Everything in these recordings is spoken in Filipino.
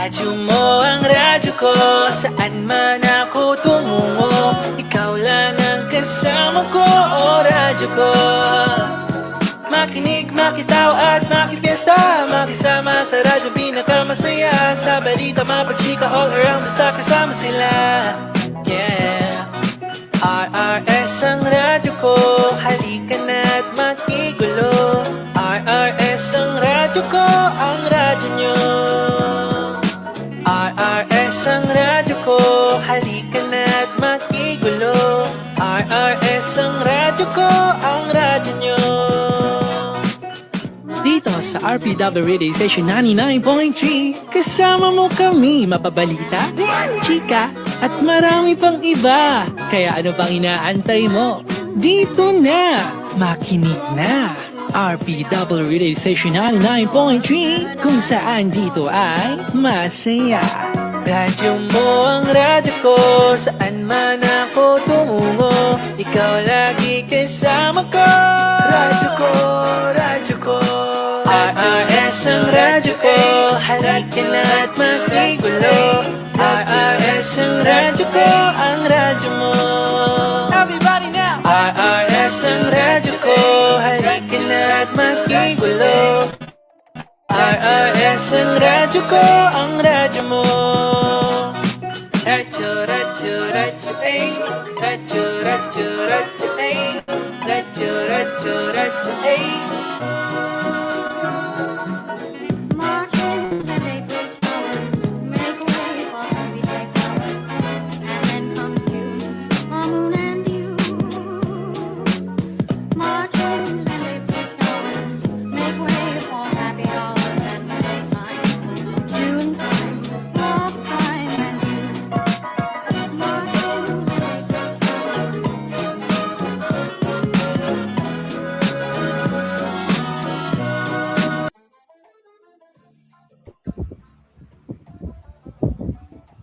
Radyo mo ang radyo ko, saan man ako tumungo. Ikaw lang ang kasama ko, o radyo ko. Makinig, makitaw at makipiesta, makisama sa radyo pinakamasaya. Sa balita, mapagchika, all around, basta kasama sila. Yeah. RRS ang radyo ko, halika na't makigulo. RRS ang radyo ko, ang radyo nyo. RRS ang radyo ko, halika na't makigulo. RRS ang radyo ko, ang radyo nyo. Dito sa RPW Radio Station 99.3, kasama mo kami mapabalita, chika, at marami pang iba. Kaya ano pang inaantay mo? Dito na, makinig na. RPW Radio Station 99.3, kung saan dito ay masaya. Radyo mo ang radyo ko, saan man ako tumungo. Ikaw lagi kasama ko. Radyo ko, radyo ko. RRS ang radyo ko, halika na't makigulo. RRS ang radyo ko, ang radyo mo. Everybody now! RRS ang radyo ko, halika na't makigulo. RRS ang radyo ko, ang radyo mo. Radyo, radyo, radyo, eh. Radyo, radyo, radyo, eh. Radyo, radyo, radyo, eh.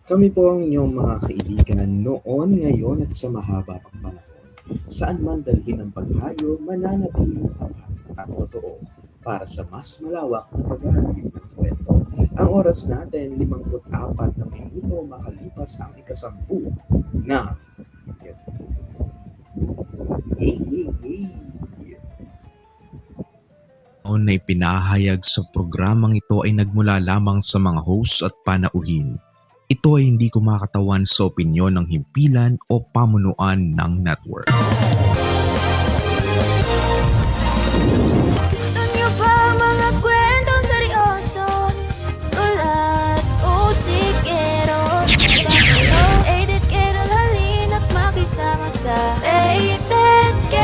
Kami po ang inyong mga kaibigan noon, ngayon at sa mahaba pang panahon. Saan man dalhin ang paghayo, mananatiling tapat at totoo para sa mas malawak na paghahatid ng kwento. Ang oras natin, 54 na minuto makalipas ang ikasampu na na ipinahayag sa programang ito ay nagmula lamang sa mga hosts at panauhin. Ito ay hindi kumakatawan sa opinyon ng himpilan o pamunuan ng network. Gusto niyo ba mga kwentong seryoso? Ulat o sikero? Rated Carol, halina't makisama sa Rated K.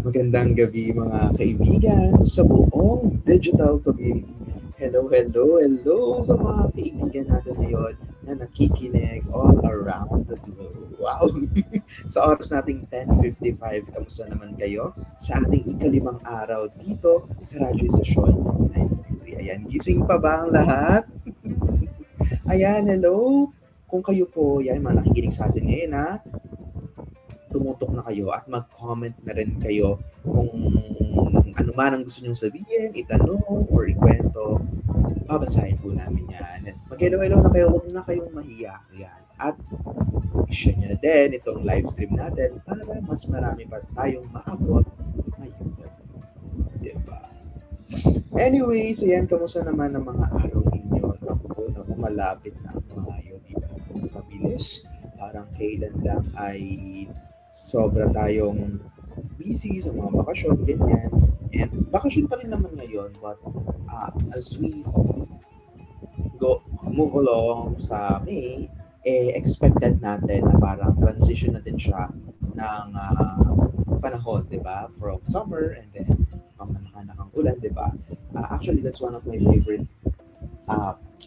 Magandang gabi mga kaibigan sa buong digital community. Hello, hello, hello sa mga kaibigan natin ngayon na nakikinig all around the globe. Wow! Sa oras nating 10:55, kamusta naman kayo? Sa ating ikalimang araw dito sa radyo stasyon 99.3. Ayan, gising pa ba ang lahat? Ayan, hello! Kung kayo po, yan, mga nakikinig sa atin ngayon ha, tumutok na kayo at mag-comment na rin kayo kung ano man ang gusto nyong sabihin, itanong, or ikwento. Babasahin po namin yan. Mag-hello-hello na kayo, huwag na kayong mahiya. Yan. At i-share nyo na din itong live stream natin para mas marami pa tayong maabot ngayong gabi. Diba? Anyways, ayan, kamusta naman ang mga araw ninyo? Ako na malapit na ang mga yun. Diba? Kung makabilis, parang kailan lang ay sobra tayong busy sa mga bakasyon, ganyan. And bakasyon pa rin naman ngayon, but as we move along sa May, expected natin na parang transition na din siya ng panahon, di ba? From summer and then pamanahanakang ulan, di ba? Actually, that's one of my favorite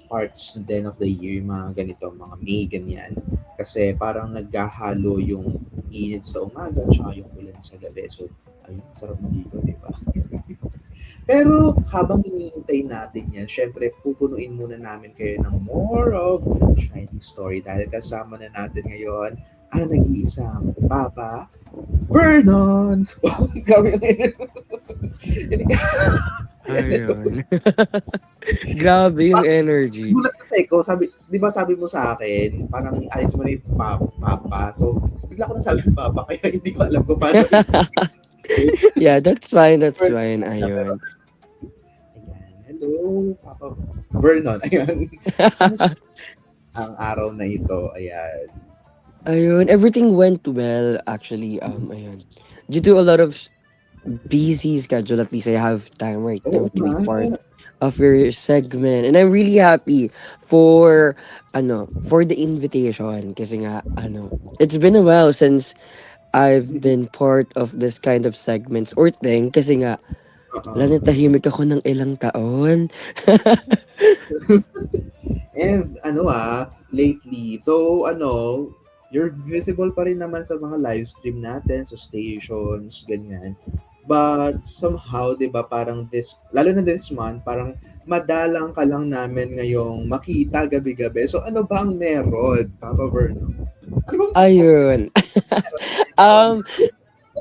parts then of the year, yung mga ganito, mga May, ganyan. Kasi parang naghahalo yung init sa umaga tsaka yung ulan sa gabi. So, ayun, sarap maligo, di ba? Pero habang iniintay natin yan, syempre pupunuin muna namin kayo ng more of Shining Story dahil kasama na natin ngayon ang nag-iisang Papa Vernon! Ikaw yung hindi ka, Ayun. Grabe yung energy. gulat kasi ko, sabi, di ba sabi mo sa akin, parang alis mo na yung papa. So, bigla ko na sabi papa, kaya hindi ko alam kung paano. Yeah, that's fine, that's Vernon fine. siya, pero, Ayun. ayan, hello, Papa Vernon. Ayan. Kamusta ang araw na ito? Ayan. Ayun, everything went well actually. Ayun. Due to a lot of busy schedule, at least I have time right Oo now to nga. be part of your segment. And I'm really happy for for the invitation kasi nga it's been a while since I've been part of this kind of segments or thing kasi nga wala Oo. natahimik ako ng ilang taon. And lately, though you're visible pa rin naman sa mga live stream natin, sa stations, ganyan. But somehow, di ba, parang lalo na this month, parang madalang ka lang namin ngayong makita gabi-gabi. So ano ba ang meron, Papa Verno? Ano bang Ayun. meron? um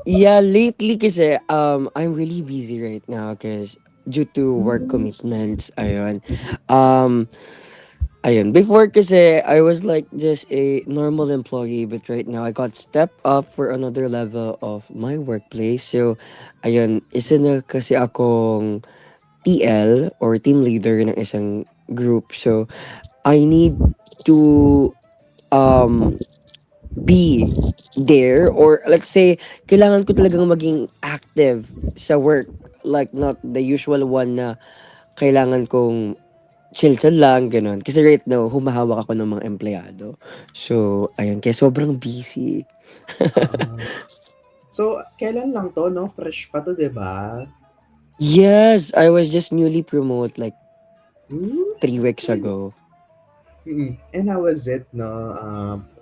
yeah, lately kasi I'm really busy right now because due to work Hmm. commitments. Ayun. Um Ayun, before kasi I was like just a normal employee but right now I got stepped up for another level of my workplace. So, ayun, isa na kasi akong TL or team leader ng isang group. So, I need to um be there or let's say kailangan ko talagang maging active sa work like not the usual one na kailangan kong chill-chill lang, gano'n. Kasi right now, humahawak ako ng mga empleyado. So, ayun, kaya sobrang busy. Ah. So, kailan lang to, no? Fresh pa to, di ba? Yes, I was just newly promoted like Hmm? 3 weeks ago. And how was it, no?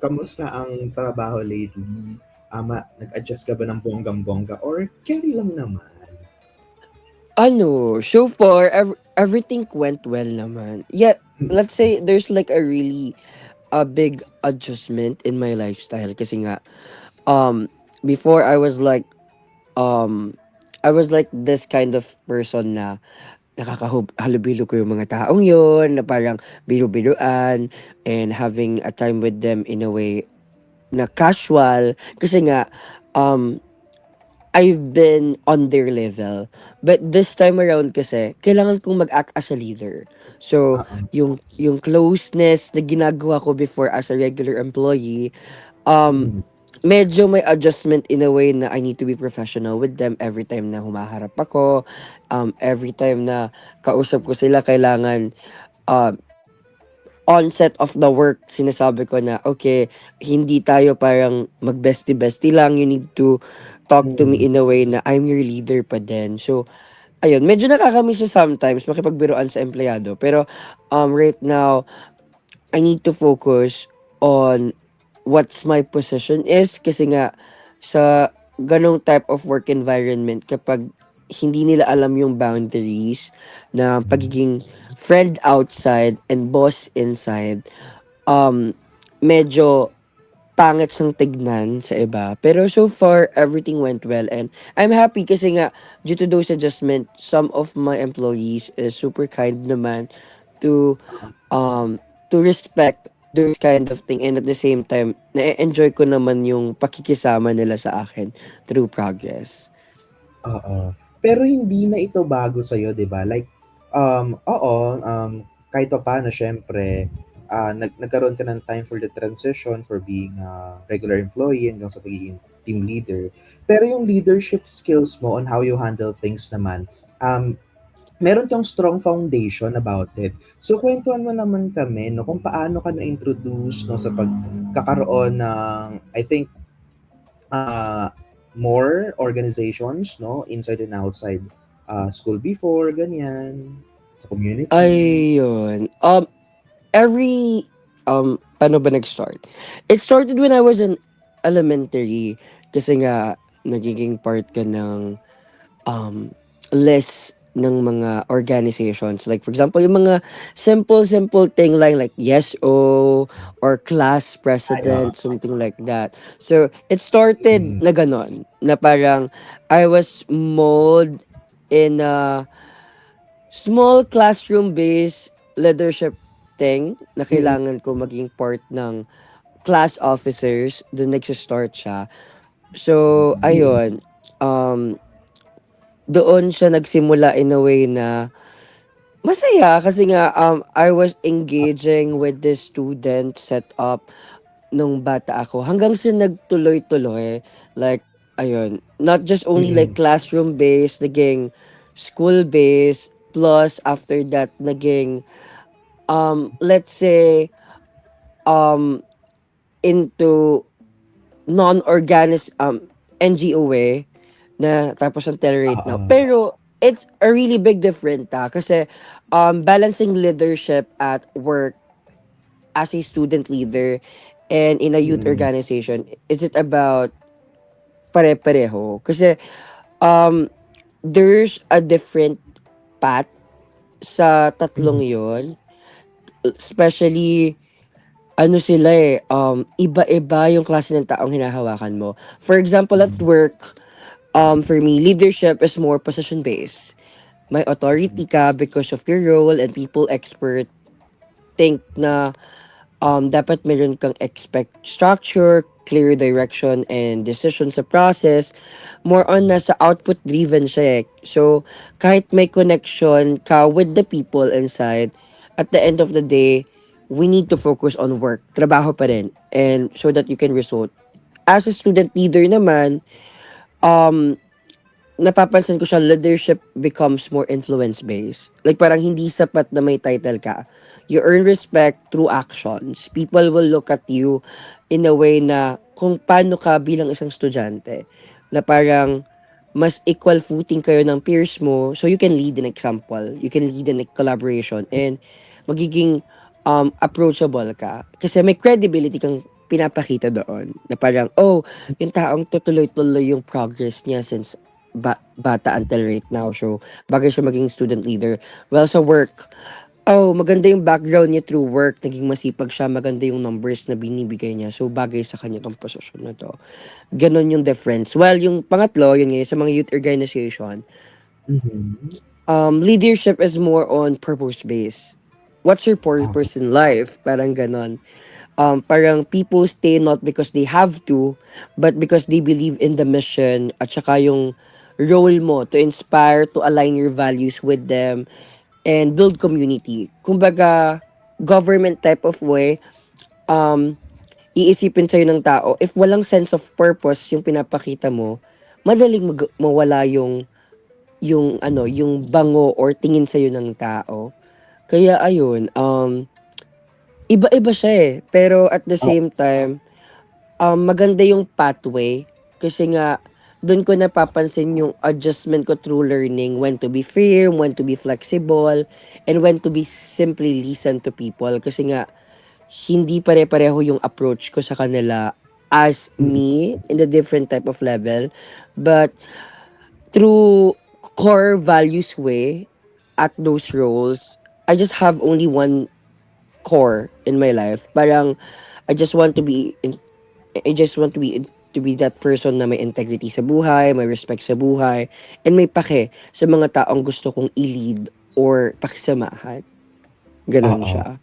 Kamusta ang trabaho lately? Nag-adjust ka ba ng bonggang-bongga or carry lang naman? So far, everything went well naman. Yet, let's say there's like a really a big adjustment in my lifestyle kasi nga, um, before um, I was like this kind of person na halubilo ko yung mga taong yon na parang biro-biruan and having a time with them in a way na casual kasi nga um I've been on their level. But this time around kasi kailangan kong mag-act as a leader. So Oo. yung closeness na ginagawa ko before as a regular employee, um Mm. medyo may adjustment in a way na I need to be professional with them every time na humaharap ako, every time na kausap ko sila kailangan, uh, onset of the work sinasabi ko na, "Okay, hindi tayo parang mag-bestie-bestie lang, you need to talk to me Mm. in a way na I'm your leader pa din." So, ayun, medyo nakaka-miss siya sometimes makipagbiruan sa empleyado pero, right now I need to focus on what's my position is kasi nga sa ganong type of work environment kapag hindi nila alam yung boundaries na pagiging friend outside and boss inside, um, medyo pangit siyang tignan sa iba. Pero so far, everything went well and I'm happy kasi nga due to those adjustment, some of my employees is super kind naman to respect those kind of thing and at the same time na-enjoy ko naman yung pakikisama nila sa akin through progress. Oo. Pero hindi na ito bago sa'yo, 'di ba? Like, oo, kahit papaano siyempre, nagkaroon ka ng time for the transition for being a regular employee hanggang sa pagiging team leader. Pero yung leadership skills mo on how you handle things naman, meron kang strong foundation about it. So, kuwentuhan mo naman kami 'no, kung paano ka na-introduce 'no, sa pagkakaroon ng, I think, uh, more organizations, no, inside and outside school before, ganyan, sa community. Ayun. Every paano ba nag-start? It started when I was in elementary kasi nga nagiging part ka ng um, list ng mga organizations. Like for example, yung mga simple thing like yes o or class Ay, president, something like that. So it started mm, na ganon, na parang I was mold in a small classroom-based leadership thing na mm, kailangan ko maging part ng class officers. Doon nagsa-start siya. So, mm, ayun. Um, Doon siya nagsimula in a way na masaya kasi nga I was engaging with this student setup nung bata ako hanggang sa nagtuloy-tuloy. Like, ayun, not just only like mm, classroom-based, naging school-based, plus after that, naging, let's say, um, into non-organic, NGO way, na tapos ang Telerate now. oo, Pero, it's a really big difference kasi balancing leadership at work as a student leader and in a youth mm, organization, is it about pare-pareho? Kasi um, there's a different path sa tatlong mm, yon. Especially, ano sila iba-iba yung klase ng taong hinahawakan mo. For example, at mm, work, for me, leadership is more position-based. May authority ka because of your role and people expert think na dapat meron kang expect structure, clear direction, and decision sa process. More on nasa output driven siya eh. So, kahit may connection ka with the people inside, at the end of the day, we need to focus on work. Trabaho pa rin. And so that you can result. As a student leader naman, um, napapansin ko siya, leadership becomes more influence-based. Like parang hindi sapat na may title ka. You earn respect through actions. People will look at you in a way na kung paano ka bilang isang estudyante. Na parang mas equal footing kayo ng peers mo so you can lead an example. You can lead in a collaboration and magiging approachable ka. Kasi may credibility kang pinapakita doon. Na parang, oh, yung taong tutuloy-tuloy yung progress niya since bata until right now. So, bagay siya maging student leader. Well, sa work, oh, maganda yung background niya through work. Naging masipag siya. Maganda yung numbers na binibigay niya. So, bagay sa kanya tong posisyon na to. Ganon yung difference. Well, yung pangatlo, yun ngayon, sa mga youth organization, mhm, leadership is more on purpose-based. What's your ah, purpose in life? Parang ganon. Parang people stay not because they have to, but because they believe in the mission at saka yung role mo to inspire, to align your values with them, and build community. Kumbaga, government type of way, um, iisipin sa'yo ng tao, if walang sense of purpose yung pinapakita mo, madaling mawala yung bango or tingin sa'yo ng tao. Kaya ayun, iba-iba siya eh. Pero at the ah, same time, maganda yung pathway kasi nga doon ko napapansin yung adjustment ko through learning when to be firm, when to be flexible, and when to be simply listen to people. Kasi nga, hindi pare-pareho yung approach ko sa kanila as mm, me in the different type of level. But through core values way at those roles, I just have only one core in my life. Parang I just want to be I just want to be that person na may integrity sa buhay, may respect sa buhay, and may pake sa mga taong gusto kong i-lead or pakisamahan. Ganon oo. siya.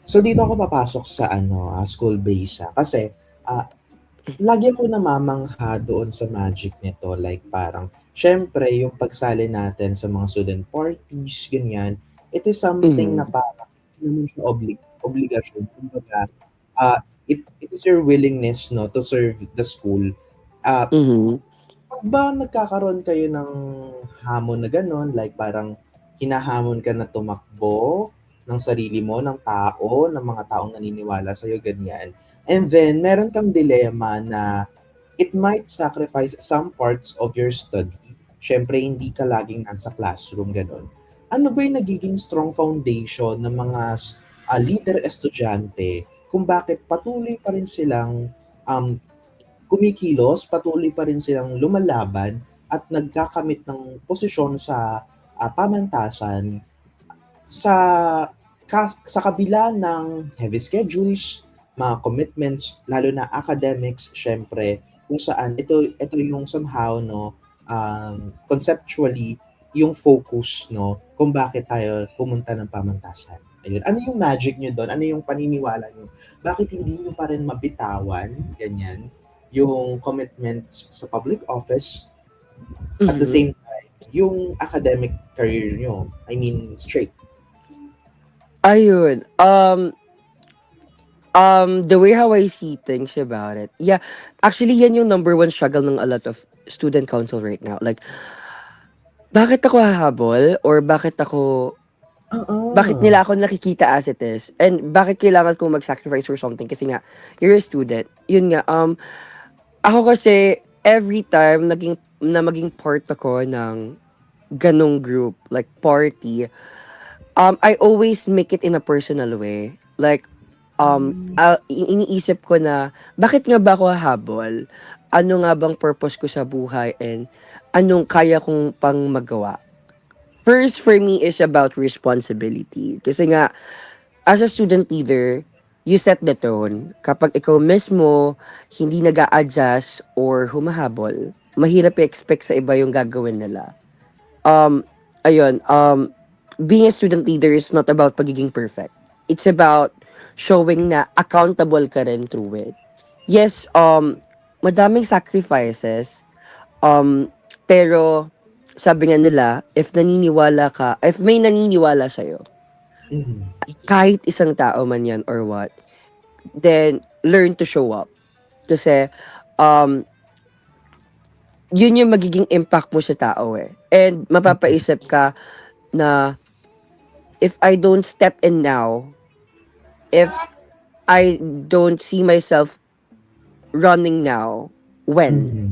So dito ako papasok sa ano, school base siya kasi, ah, lagi ako namamangha doon sa magic nito like parang siyempre yung pagsali natin sa mga student parties, ganyan, it is something na Mhm. parang hindi naman siya obligasyon kumbaga, it is your willingness 'no to serve the school. Ah, Mhm. 'Pag ba nagkakaroon kayo ng hamon na gano'n, like parang hinahamon ka na tumakbo ng sarili mo, ng tao, ng mga taong naniniwala sa'yo, ganyan. And then meron kang dilemma na it might sacrifice some parts of your study. Siyempre hindi ka laging nasa classroom, gano'n. Ano ba yung nagiging strong foundation ng mga leader estudyante kung bakit patuloy pa rin silang um, kumikilos, patuloy pa rin silang lumalaban at nagkakamit ng posisyon sa pamantasan sa sa kabila ng heavy schedules, mga commitments, lalo na academics, syempre, kung saan ito yung somehow, no, conceptually, yung focus, no, kung bakit tayo pumunta ng pamantasan. Ayun. Ano yung magic nyo doon? Ano yung paniniwala nyo? Bakit hindi nyo pa rin mabitawan, ganyan, yung commitments sa public office at the Mhm. same time, yung academic career nyo? I mean, straight. Ayun, the way how I see things about it, yeah, actually, yan yung number one struggle ng a lot of student council right now. Like, bakit ako hahabol or bakit Oo. nila ako nakikita as it is? And bakit kailangan kong mag-sacrifice for something? Kasi nga, you're a student. Yun nga, ako kasi, every time maging part ako ng ganong group, like party, I always make it in a personal way. Like, iniisip ko na, bakit nga ba ako hahabol? Ano nga bang purpose ko sa buhay and anong kaya kong pang magawa? First for me is about responsibility. Kasi nga, as a student leader, you set the tone. Kapag ikaw mismo hindi nag adjust or humahabol, mahirap i-expect sa iba yung gagawin nila. Um, ayun, being a student leader is not about pagiging perfect. It's about showing na accountable ka rin through it. Yes, madaming sacrifices, pero sabi nga nila, if may naniniwala sa'yo, Mhm. kahit isang tao man yan or what, then learn to show up. Kasi, um, yun yung magiging impact mo sa tao eh. And mapapaisip ka na, if I don't step in now, if I don't see myself running now, when? Mhm.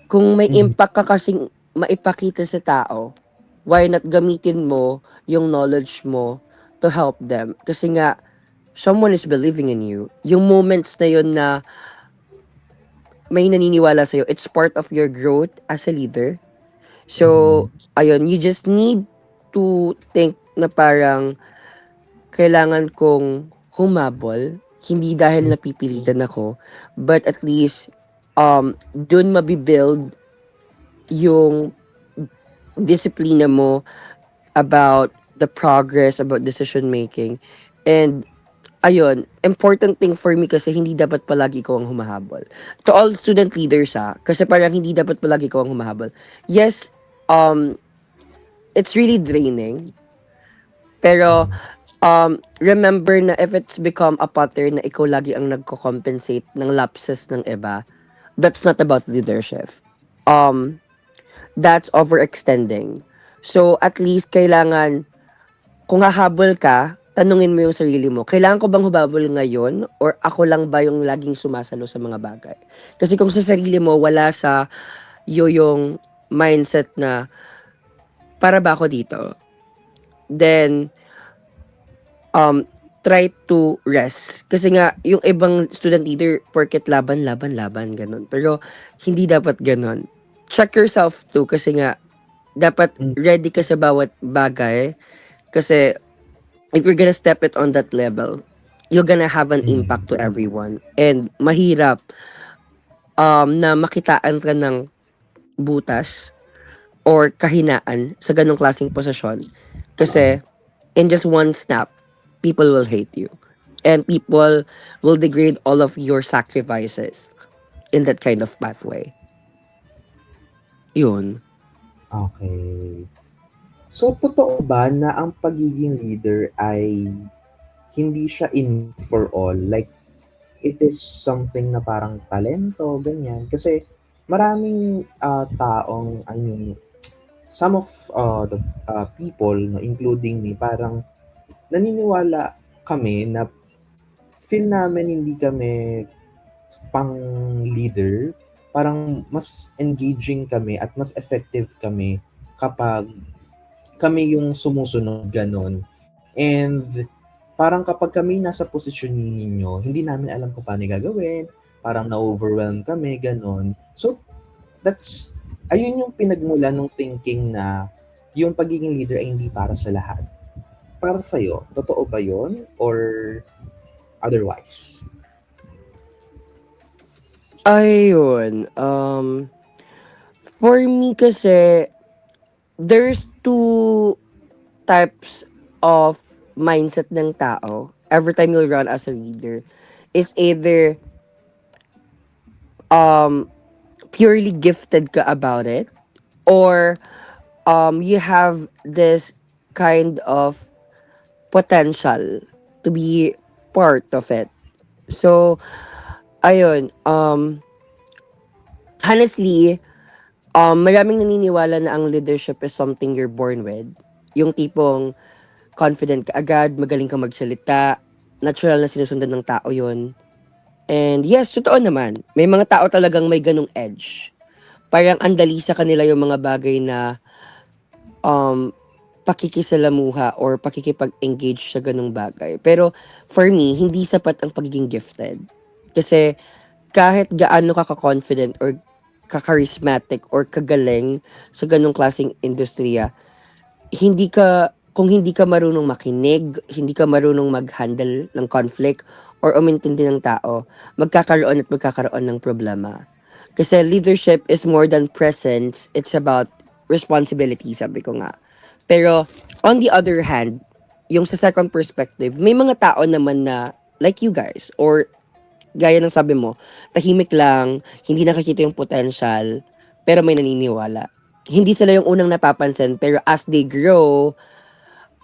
Kung may Mhm. impact ka kasing maipakita sa tao, why not gamitin mo yung knowledge mo to help them? Kasi nga, someone is believing in you. Yung moments na yun na may naniniwala sa'yo, it's part of your growth as a leader. So, Mhm. ayun, you just need to think na parang kailangan kong humabol, hindi dahil napipilitan ako, but at least, dun mabibuild yung disiplina mo about the progress, about decision making. And ayun, important thing for me kasi hindi dapat palagi ikaw ang humahabol. To all student leaders kasi parang hindi dapat palagi ikaw ang humahabol. Yes, um, it's really draining, pero remember na if it's become a pattern na ikaw lagi ang nagko-compensate ng lapses ng iba, that's not about leadership. Um, that's overextending. So, at least kailangan, kung hahabol ka, tanungin mo yung sarili mo, kailangan ko bang humabol ngayon or ako lang ba yung laging sumasalo sa mga bagay? Kasi kung sa sarili mo, wala sa yung mindset na, para ba ako dito? Then, um, try to rest. Kasi nga, yung ibang student leader, porket laban, laban, laban, ganun. Pero, hindi dapat ganun. Check yourself too, kasi nga, dapat Mhm. ready ka sa bawat bagay. Kasi, if you're gonna step it on that level, you're gonna have an Mhm. impact to everyone. And mahirap na makitaan ka ng butas or kahinaan sa ganong klaseng posisyon. Kasi in just one snap, people will hate you. And people will degrade all of your sacrifices in that kind of pathway. Yun. Okay. So, totoo ba na ang pagiging leader ay hindi siya in for all? Like, it is something na parang talento, ganyan. Kasi maraming taong, I mean, some of the people, no, including me, parang naniniwala kami na feel namin hindi kami pang leader, parang mas engaging kami at mas effective kami kapag kami yung sumusunod ganon. And parang kapag kami nasa posisyon ninyo, hindi namin alam kung paano gagawin, parang na-overwhelm kami, ganon. So, that's, ayun yung pinagmula ng thinking na yung pagiging leader ay hindi para sa lahat. Para sa'yo, totoo ba yun? Or otherwise? Ayun, for me kasi, there's two types of mindset ng tao every time you'll run as a leader. It's either um purely gifted ka about it, or you have this kind of potential to be part of it. So ayun, honestly, maraming naniniwala na ang leadership is something you're born with. Yung tipong confident ka agad, magaling kang magsalita, natural na sinusundan ng tao yon. And yes, totoo naman. May mga tao talagang may ganong edge. Parang andali sa kanila yung mga bagay na um, pakikisalamuha or pakikipag-engage sa ganong bagay. Pero for me, hindi sapat ang pagiging gifted. Kasi kahit gaano ka ka-confident or ka-charismatic or kagaling sa ganong klaseng industriya, hindi ka marunong makinig, hindi ka marunong mag-handle ng conflict or umintindi ng tao, magkakaroon ng problema. Kasi leadership is more than presence, it's about responsibility, sabi ko nga. Pero on the other hand, yung sa second perspective, may mga tao naman na like you guys, or gaya ng sabi mo, tahimik lang, hindi nakikita yung potential, pero may naniniwala. Hindi sila yung unang napapansin, pero as they grow,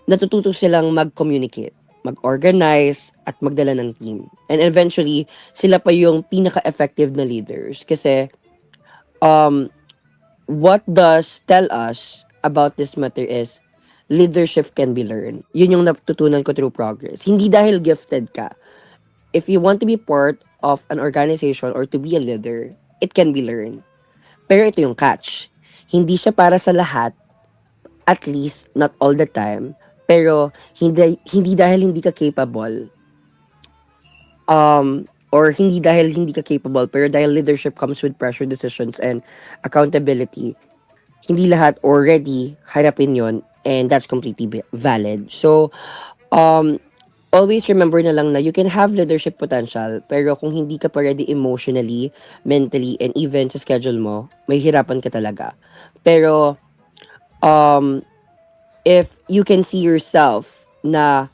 natututo silang mag-communicate, mag-organize, at magdala ng team. And eventually, sila pa yung pinaka-effective na leaders. Kasi, um, what does tell us about this matter is, leadership can be learned. Yun yung natutunan ko through progress. Hindi dahil gifted ka. If you want to be part of an organization or to be a leader, it can be learned. Pero ito yung catch. Hindi siya para sa lahat, at least not all the time. Pero hindi dahil hindi ka capable, or hindi dahil hindi ka capable, pero dahil leadership comes with pressure, decisions, and accountability, hindi lahat already harapin yon, and that's completely valid. So, um, always remember na lang na you can have leadership potential, pero kung hindi ka pa ready emotionally, mentally, and even sa schedule mo, may hirapan ka talaga. Pero, um, if you can see yourself na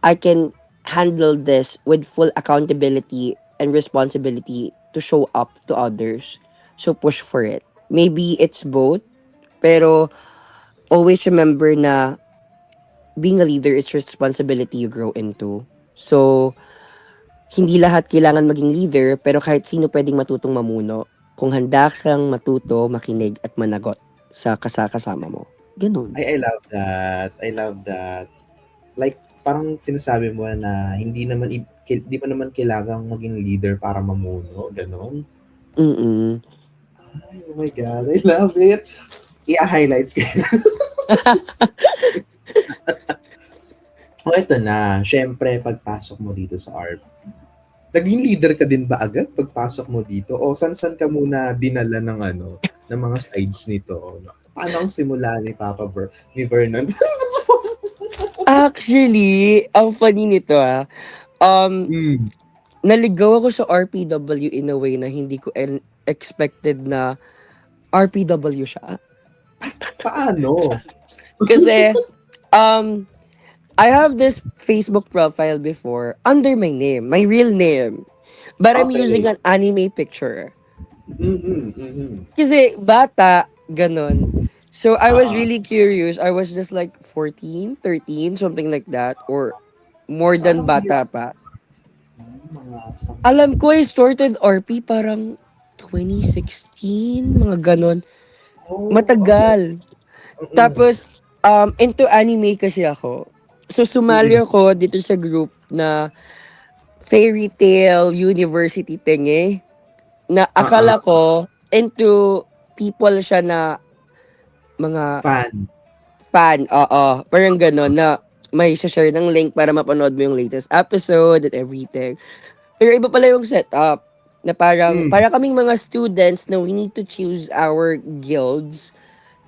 I can handle this with full accountability and responsibility to show up to others. So push for it. Maybe it's both, pero always remember na being a leader is responsibility you grow into. So, hindi lahat kailangan maging leader, pero kahit sino pwedeng matutong mamuno kung handa kang matuto, makinig, at managot sa kasama mo. Ganun. I love that. I love that. Like, parang sinasabi mo na hindi mo naman kailangang maging leader para mamuno. Ganon. Mm-mm. Ay, oh my God. I love it. I-highlights ka. O, ito na. Siyempre, pagpasok mo dito sa RP, naging leader ka din ba agad pagpasok mo dito? O san-san ka muna dinala ng ng mga sides nito? Paano ang simula ni ni Vernon? Actually, ang funny nito um, Mm, naligaw ako sa RPW in a way na hindi ko expected na RPW siya. paano? Kasi, um, I have this Facebook profile before under my name, my real name. But I'm using Okay. an anime picture. Mm-mm, mm-mm. Kasi bata, ganun. So I was Ah, really curious. I was just like 14, 13, something like that. Or more sa than anong year? bata pa. Mga sa... Alam ko I started RP parang 2016, mga ganon. Oh, okay. Matagal. Mm-mm. Tapos, into anime kasi ako. So, sumali Mm-mm. ako dito sa group na Fairy Tail University tingi. Na Ah, akala ko into people siya na mga fan. fan. Oo. Parang ganon na may share ng link para mapanood mo yung latest episode and everything. Pero iba pala yung setup. Na parang, Mm. para kaming mga students na we need to choose our guilds,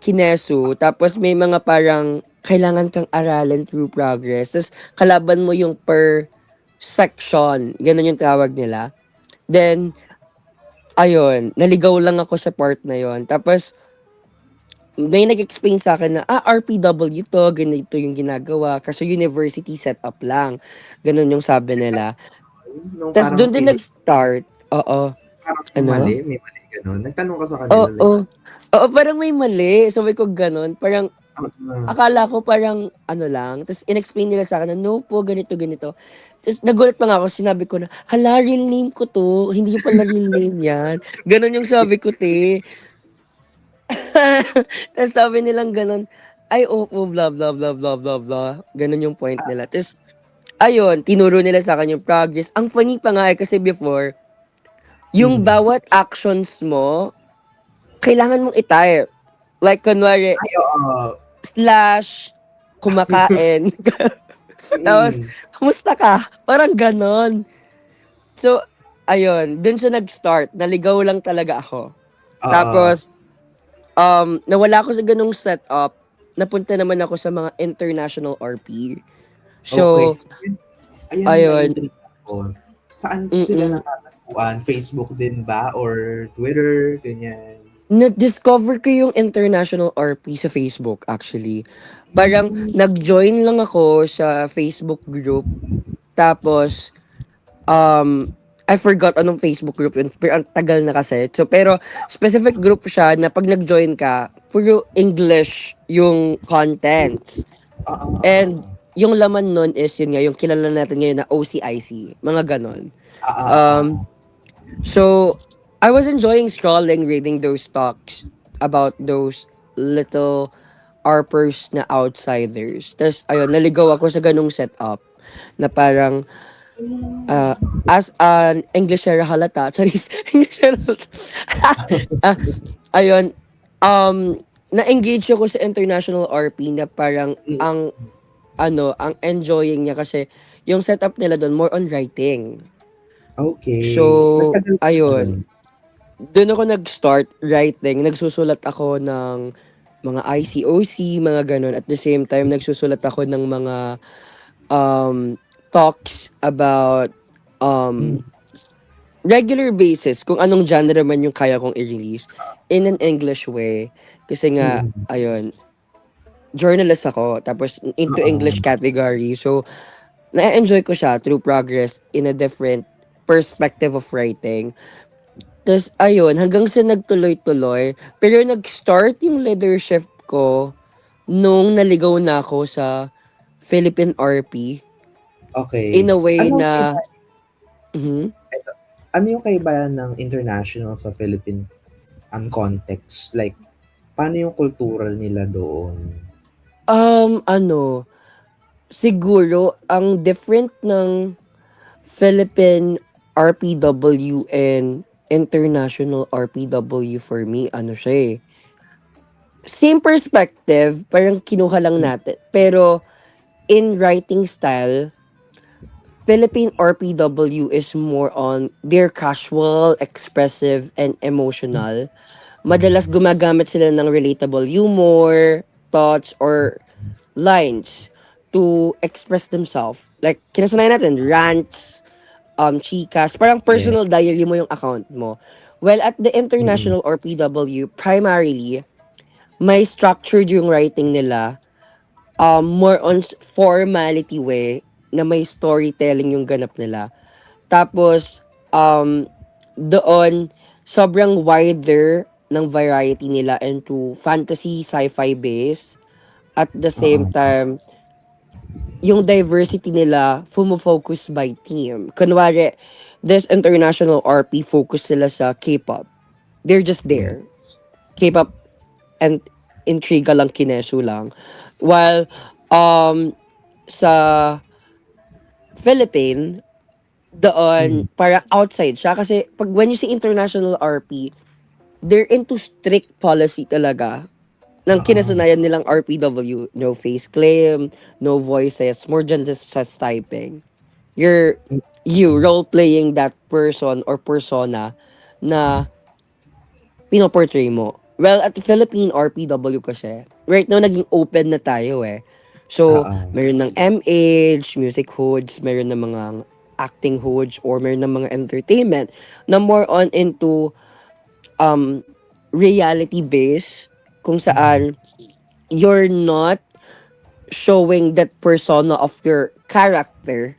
kinesu, tapos may mga parang kailangan kang aralin through progress. Tapos kalaban mo yung per section. Ganun yung tawag nila. Then, ayun, naligaw lang ako sa part na yon. Tapos, may nag-explain sa akin na, RPW 'to, ganito yung ginagawa, kaso university setup lang. Gano'n yung sabi nila. Nung Tas parang dun din feeling nag-start, oo. parang Ano? may mali gano'n. Nagtanong ka sa kanila like, Oo. Oo, parang may mali. Sabi ko gano'n, parang ah, akala ko parang ano lang, tas in-explain nila sa akin na, "No po, ganito, ganito." Tas nagulat pa nga ako, sinabi ko na, "Hala, real name ko 'to, hindi pala real name 'yan." Gano'n yung sabi ko, te. Tas sabi nilang gano'n, "Ay, opo, blah, blah, blah, blah, blah, blah." Gano'n yung point nila. Tas ayun, tinuro nila sa'kin yung progress. Ang funny pa nga, kasi before, yung mm. bawat actions mo, kailangan mong i-type. Like kunwari, Ay, oo. slash, kumakain. Tapos, Mm. "Kamusta ka?" Parang gano'n. So, ayun, dun siya nag-start, naligaw lang talaga ako. Oo. Tapos, nawala ako sa gano'ng setup, napunta naman ako sa mga international RP. Okay. So, Ayan yung ayun, nai-intrigue ako. Saan sila mm. natatagpuan? Facebook din ba or Twitter, ganyan? Na-discover ko yung international RP sa Facebook actually. Parang Hmm, nag-join lang ako sa Facebook group, tapos I forgot anong Facebook group yun, pero ang tagal na kasi. So, pero specific group siya na 'pag nag-join ka, puro English yung contents. And oo. yung laman nun is yun nga, yung kilala natin ngayon na OCIC, mga gano'n. Um, Oo. so, I was enjoying scrolling, reading those talks about those little ARPers na outsiders. Tas ayun, naligaw ako sa gano'ng setup na parang as an Englishera halata, charis, Englishera halata. Ah, ayun, na-engage ako sa international RP na parang Mm, ang enjoying niya kasi yung setup nila dun more on writing. okey. So, Nagtagal ka na dun? ayun, dun ako nag-start writing, nagsusulat ako ng mga ICOC, mga gano'n. At the same time, nagsusulat ako ng mga talks about Hmm, um regular basis kung anong genre man yung kaya kong i-release in an English way. Kasi nga, mm. ayun, journalist ako, tapos into English Oo. category. So, na-enjoy ko siya through progress in a different perspective of writing. Tapos, ayun, hanggang sa nagtuloy-tuloy. Pero nag-start yung leadership ko nung naligaw na ako sa Philippine RP in Okey. a way Anong na, kaibahan mhm. eto, ano yung kaibahan ng international sa Philippine ang context? Like, paano yung kultural nila doon? Ano, siguro ang different ng Philippine RPW and international RPW for me, ano siya eh, same perspective, parang kinuha lang Hmm, natin. Pero in writing style, Philippine RPW is more on their casual, expressive, and emotional. Madalas gumagamit sila ng relatable humor, thoughts, or lines to express themselves. Like, kinasanayan natin, rants, chikas, parang yeah. personal diary mo yung account mo. Well, at the Mm, international or PW, primarily, may structured yung writing nila, more on formality way, na may storytelling yung ganap nila. Tapos, doon, sobrang wider ng variety nila into fantasy, sci-fi base. At the same oo. time, yung diversity nila focus by team. Kunwari, this international RP focus sila sa K-pop. They're just there. Yes. K-pop and intriga lang, kinesu lang. While sa Philippine, Hmm, doon para outside siya kasi pag when you say international RP, they're into strict policy talaga ng oo. kinasanayan nilang RPW. No face claim, no voices, more than just typing. You're you Mm, role playing that person or persona na pinoportray mo. Well, at the Philippine RPW kasi, right now naging open na tayo eh. So, oo. meron ng MH, music hoods, meron ng mga acting hoods or meron ng mga entertainment na more on into um reality based kung saan you're not showing that persona of your character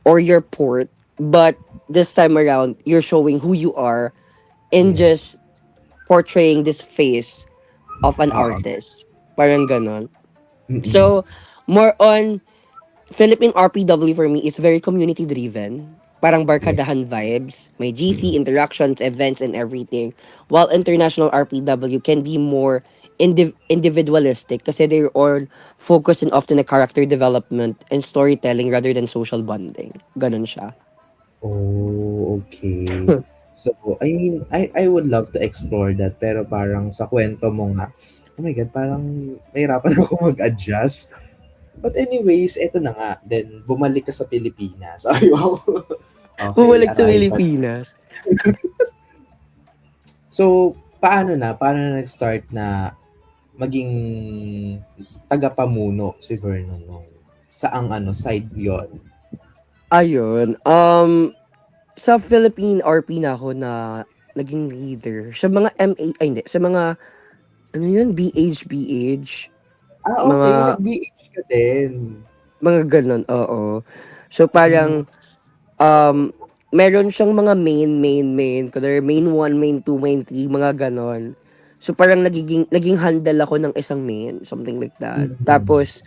or your port, but this time around you're showing who you are and Yes. just portraying this face of an Oo. artist. Parang ganon. Mm-mm. So, more on Philippine RPW for me is very community driven. Parang Yeah. barkadahan vibes. May GC, Mm-mm. interactions, events, and everything. While international RPW can be more individualistic kasi they're all focused and often on character development and storytelling rather than social bonding. Ganon siya. Oh, okay. So, I mean, I would love to explore that, pero parang sa kwento mo nga, oh my God, parang nahirapan ako mag-adjust. But anyways, eto na nga. Then, bumalik ka sa Pilipinas. Ay, wow. Okay, Bumalik sa aray pa. Pilipinas. So, paano na nag-start na maging tagapamuno si Vernon nung saang side yon? Ayun. Sa Philippine RP na ako na naging leader. Sa mga MA, ay hindi. Sa mga, ano yun, BH. Ah, Mga, okay. Nag-BH ka din. mga ganun, oo. So, Mm, parang, meron siyang mga main. Kunwari, main 1, main 2, main 3, mga ganon. So, parang naging handle ako ng isang main, something like that. mhm. Tapos,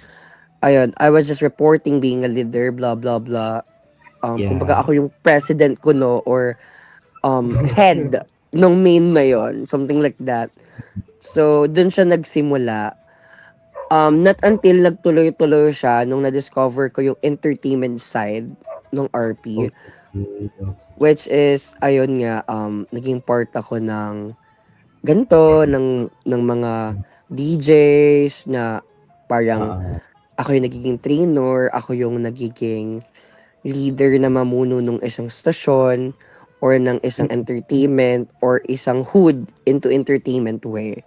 ayun, I was just reporting being a leader, blah, blah, blah. Kumbaga Yeah. ako yung president ko, no, or head nung main na yon, something like that. So, dun siya nagsimula. Not until nagtuloy-tuloy siya nung na-discover ko yung entertainment side ng RP, Okay. Okay. which is, ayun nga, naging part ako ng ganito, ng mga DJs na parang Oo. ako yung nagiging trainer, ako yung nagiging leader na mamuno ng isang stasyon or ng isang entertainment or isang hood into entertainment way.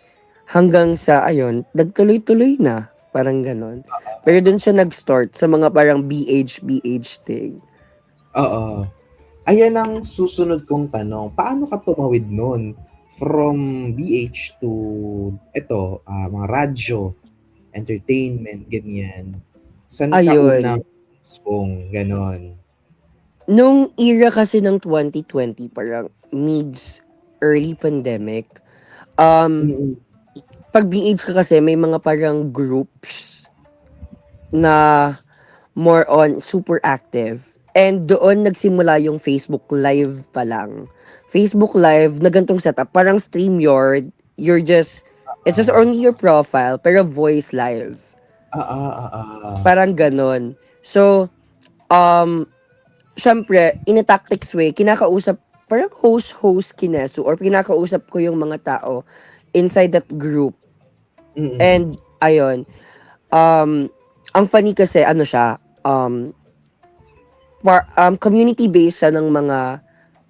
Hanggang sa, ayun, nagtuloy-tuloy na. Parang ganon. Pero dun siya nag-start sa mga parang BH thing. Oo. Ayan ang susunod kong tanong. Paano ka tumawid nun from BH to mga radyo, entertainment, ganyan? Saan ka unang Ayun. kung ganon? Nung era kasi ng 2020, parang early pandemic, um, Mm. pag BH ka kasi, may mga parang groups na more on super active. And doon nagsimula yung Facebook Live pa lang. Facebook Live na gantong setup, parang StreamYard, it's just Ah, only your profile, pero voice live. ah. Parang ganon. So, um, syempre, in a tactics way, kinakausap, parang host kinesu, or kinakausap ko yung mga tao inside that group. Mm. And, ayun, um, ang funny kasi, ano siya, community-based siya ng mga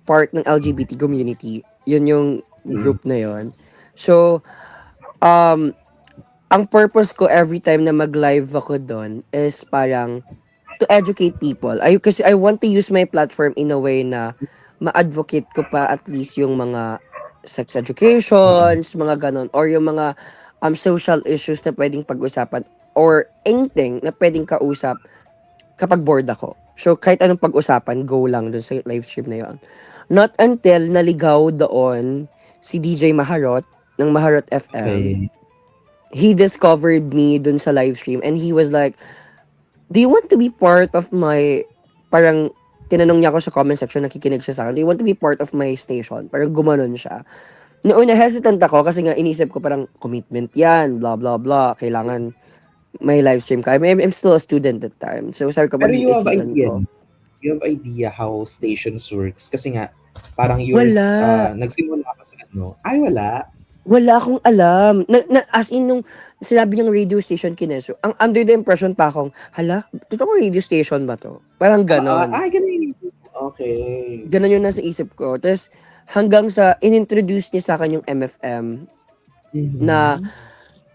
part ng LGBT community. Yun yung Mm. group na yun. So, um, ang purpose ko every time na mag-live ako doon is parang to educate people. Kasi I want to use my platform in a way na ma-advocate ko pa at least yung mga sex Oo. educations, mga ganon, or yung mga social issues na pwedeng pag-usapan or anything na pwedeng kausap kapag bored ako. So, kahit anong pag-usapan, go lang dun sa live stream na yon. Not until naligaw doon si DJ Maharot ng Maharot FM. Okay. He discovered me dun sa live stream and he was like, do you want to be part of my, parang tinanong niya ako sa comment section, nakikinig siya sa akin, do you want to be part of my station? Parang gumanon siya. Noon na hesitant ako kasi nga inisip ko parang commitment yan, blah blah blah, kailangan may live stream ka. I'm still a student that time. So sabi ko, Pero you have pag-iisipan idea, ko. no? You have idea how stations works? Kasi nga, parang Wala. nagsimula ka sa ay wala. Wala akong alam. As in, nung sinabi niyang radio station kineso, ang under the impression pa akong, hala, totoong radio station ba to? Parang ganon. Ay, ganun yung isip mo. Okay. Ganon yung nasa isip ko. Tapos, hanggang sa, inintroduce niya sa akin yung MFM na Mhm.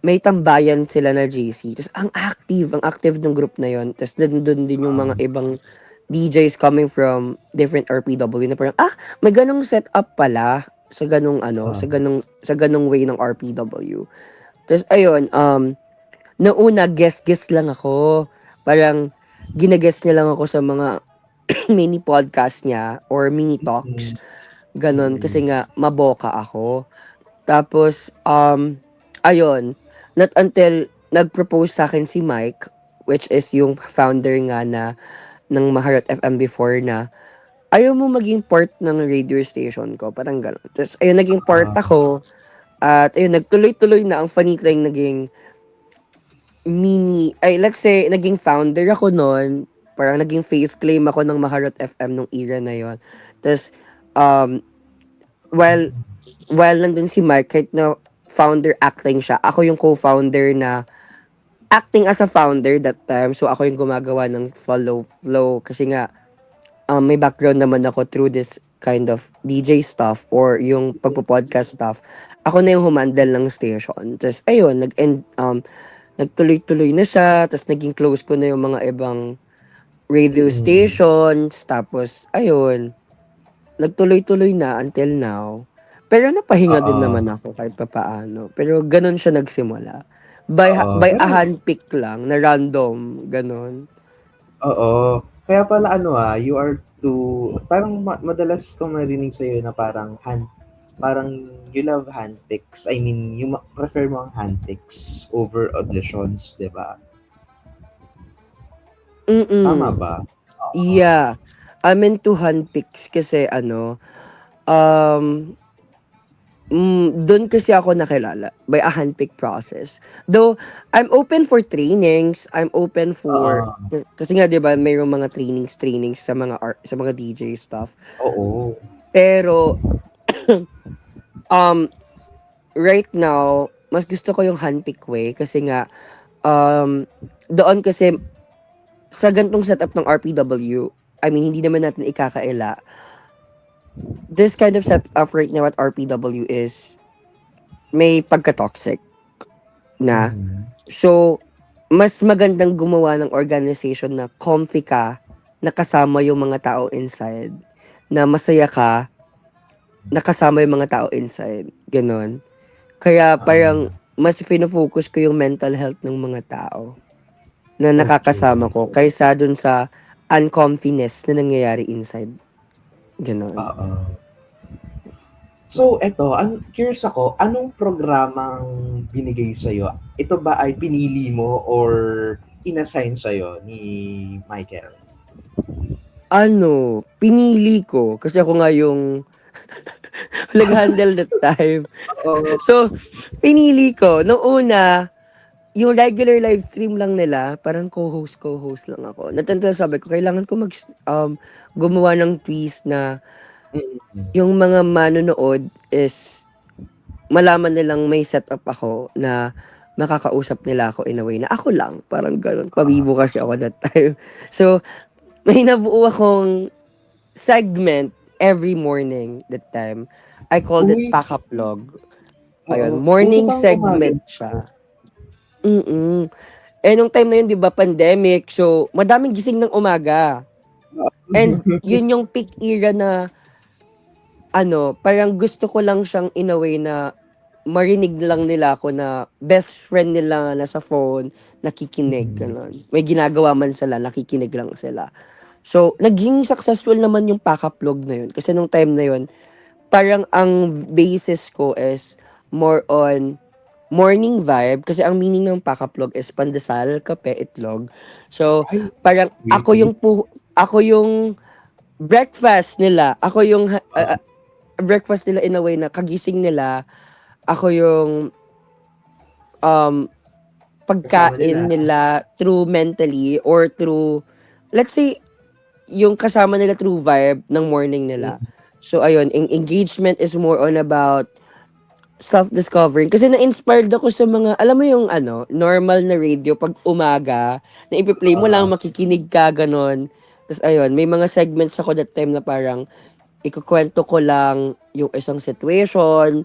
may tambayan sila na JC. Tapos, ang active ng group na yon. Tapos, doon din yung mga ibang DJs coming from different RPW na parang, may ganong setup pala sa ganong ano, Ah, sa ganong way ng RPW. Tapos ayun, noong una guest lang ako. Parang gina-guest niya lang ako sa mga mini podcast niya or mini talks, mm, ganon. mm. Kasi nga maboka ako. Tapos ayun, not until nag-propose sa akin si Mike, which is yung founder nga ng Maharot FM before na, "Ayaw mo maging part ng radio station ko?" Parang gano'n. Tapos ayun, naging part Ah, ako at ayun, nagtuloy-tuloy na ang Fanitlang naging let's say, naging founder ako nun. Parang naging face claim ako ng Maharot FM nung era na yon. Tapos, um, while, while nandun si Mike, kahit na founder acting siya, ako yung co-founder na acting as a founder that time. So, ako yung gumagawa ng follow flow. Kasi nga, may background naman ako through this kind of DJ stuff or yung pagpo-podcast stuff. Ako na yung humandle ng station. Tapos, ayun, nagtuloy-tuloy na siya. Tapos, naging close ko na yung mga ibang radio mm. stations. Tapos, ayun, nagtuloy-tuloy na until now. Pero napahinga din Oo, naman ako kahit papaano. Pero ganun siya nagsimula. By a pero handpick lang, na random, ganun. oo. Kaya pala ano, you are too parang madalas ko marinig sa'yo na parang you love handpicks. I mean, prefer mo ang handpicks over auditions, 'di ba? Tama Mm. ba? Oo. Yeah. I'm into handpicks kasi um, dun kasi ako nakilala by a handpick process. Though, I'm open for trainings, I'm open for, Oo. kasi nga 'di ba mayroong mga trainings sa mga DJ stuff. Oo. Pero, um, right now, mas gusto ko yung handpick way kasi nga, um, doon kasi sa gantong setup ng RPW, I mean, hindi naman natin ikakaila, this kind of setup right now at RPW is may pagka-toxic na. Mhm. So, mas magandang gumawa ng organization na comfy ka, na kasama yung mga tao inside, na masaya ka, na kasama yung mga tao inside, gano'n. Kaya parang Ah, mas fino-focus ko yung mental health ng mga tao na nakakasama okay. ko kaysa dun sa uncomfiness na nangyayari inside, gano'n. Oo. So, eto, curious ako, anong programang binigay sa'yo? Ito ba ay pinili mo or inassign sa'yo ni Michael? Ano, pinili ko kasi ako nga yung nag-handle that time. Oo. So, pinili ko nung una, yung regular live stream lang nila, parang co-host lang ako. Natanda sabi ko, kailangan ko gumawa ng twist na Mm. yung mga manonood is malaman nilang may setup ako na makakausap nila ako in a way na ako lang. Parang gano'n. Ah. Pabibo kasi ako that time. So, may nabuo akong segment every morning that time. I called it Uy, Pack Up Vlog. oo. Ayun, Uso morning bang umaga segment nito? siya. Mm. Eh, nung time na yun, 'di ba, pandemic, so madaming gising ng umaga. And yun yung peak era na ano, parang gusto ko lang siyang in a way na marinig lang nila ako na best friend nila nasa phone, nakikinig, Mhm. gano'n. May ginagawa man sila, nakikinig lang sila. So, naging successful naman yung Pack Up Vlog na yun kasi nung time na yun, parang ang basis ko is more on morning vibe kasi ang meaning ng Pakaplog is pandesal, kape, itlog. So, Ay, parang sweet. ako yung breakfast nila. Ako yung breakfast nila in a way na kagising nila. Ako yung um, Kasama nila. pagkain nila through mentally or through, let's say, yung kasama nila through vibe ng morning nila. Mm. So, ayun, engagement is more on about self-discovering. Kasi na-inspired ako sa mga, alam mo yung ano, normal na radio pag umaga, na ipi-play mo lang, Oo. makikinig ka, ganon. Tapos ayun, may mga segments ako that time na parang ikukwento ko lang yung isang situation,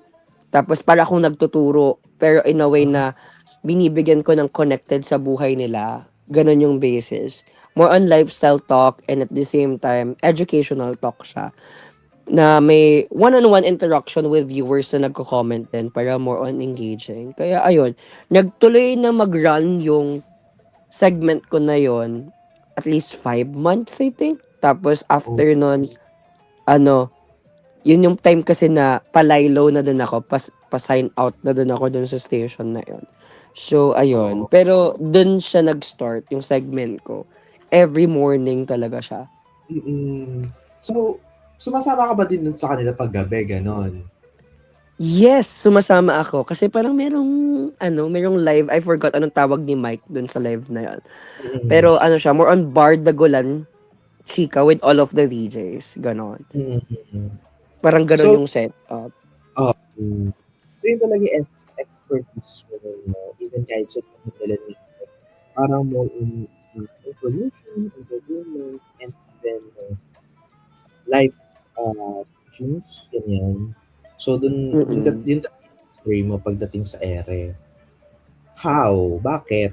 tapos para akong nagtuturo, pero in a way Ah, na binibigyan ko ng connected sa buhay nila. Ganon yung basis. more on lifestyle talk and at the same time, educational talk siya. Na may one-on-one interaction with viewers na nagko-comment din para more on engaging. Kaya ayun, nagtuloy na mag-run yung segment ko na yon at least 5 months, I think. Tapos Oh, after nun, ano, yun yung time kasi na palaylo na din ako, pa-sign out na din ako dun sa station na yon. So, ayun. oo. Pero dun siya nag-start, yung segment ko. Every morning talaga siya. Mm. So, sumasama ka ba din dun sa kanila 'pag gabi, gano'n? Yes, sumasama ako. Kasi parang merong live. I forgot anong tawag ni Mike dun sa live na yon. Mm. Pero ano siya, more on Bardagulan chika with all of the DJs. Ganon. Mm, mm. Parang ganon So, yung setup. hmm. So, yun talaga yung expertise mo nun 'no, even kahit sa nila ni parang more in information, entertainment, and even life teachings, ganyan. So, Mm-mm. yun talaga yung story mo pagdating sa ere. How? Bakit?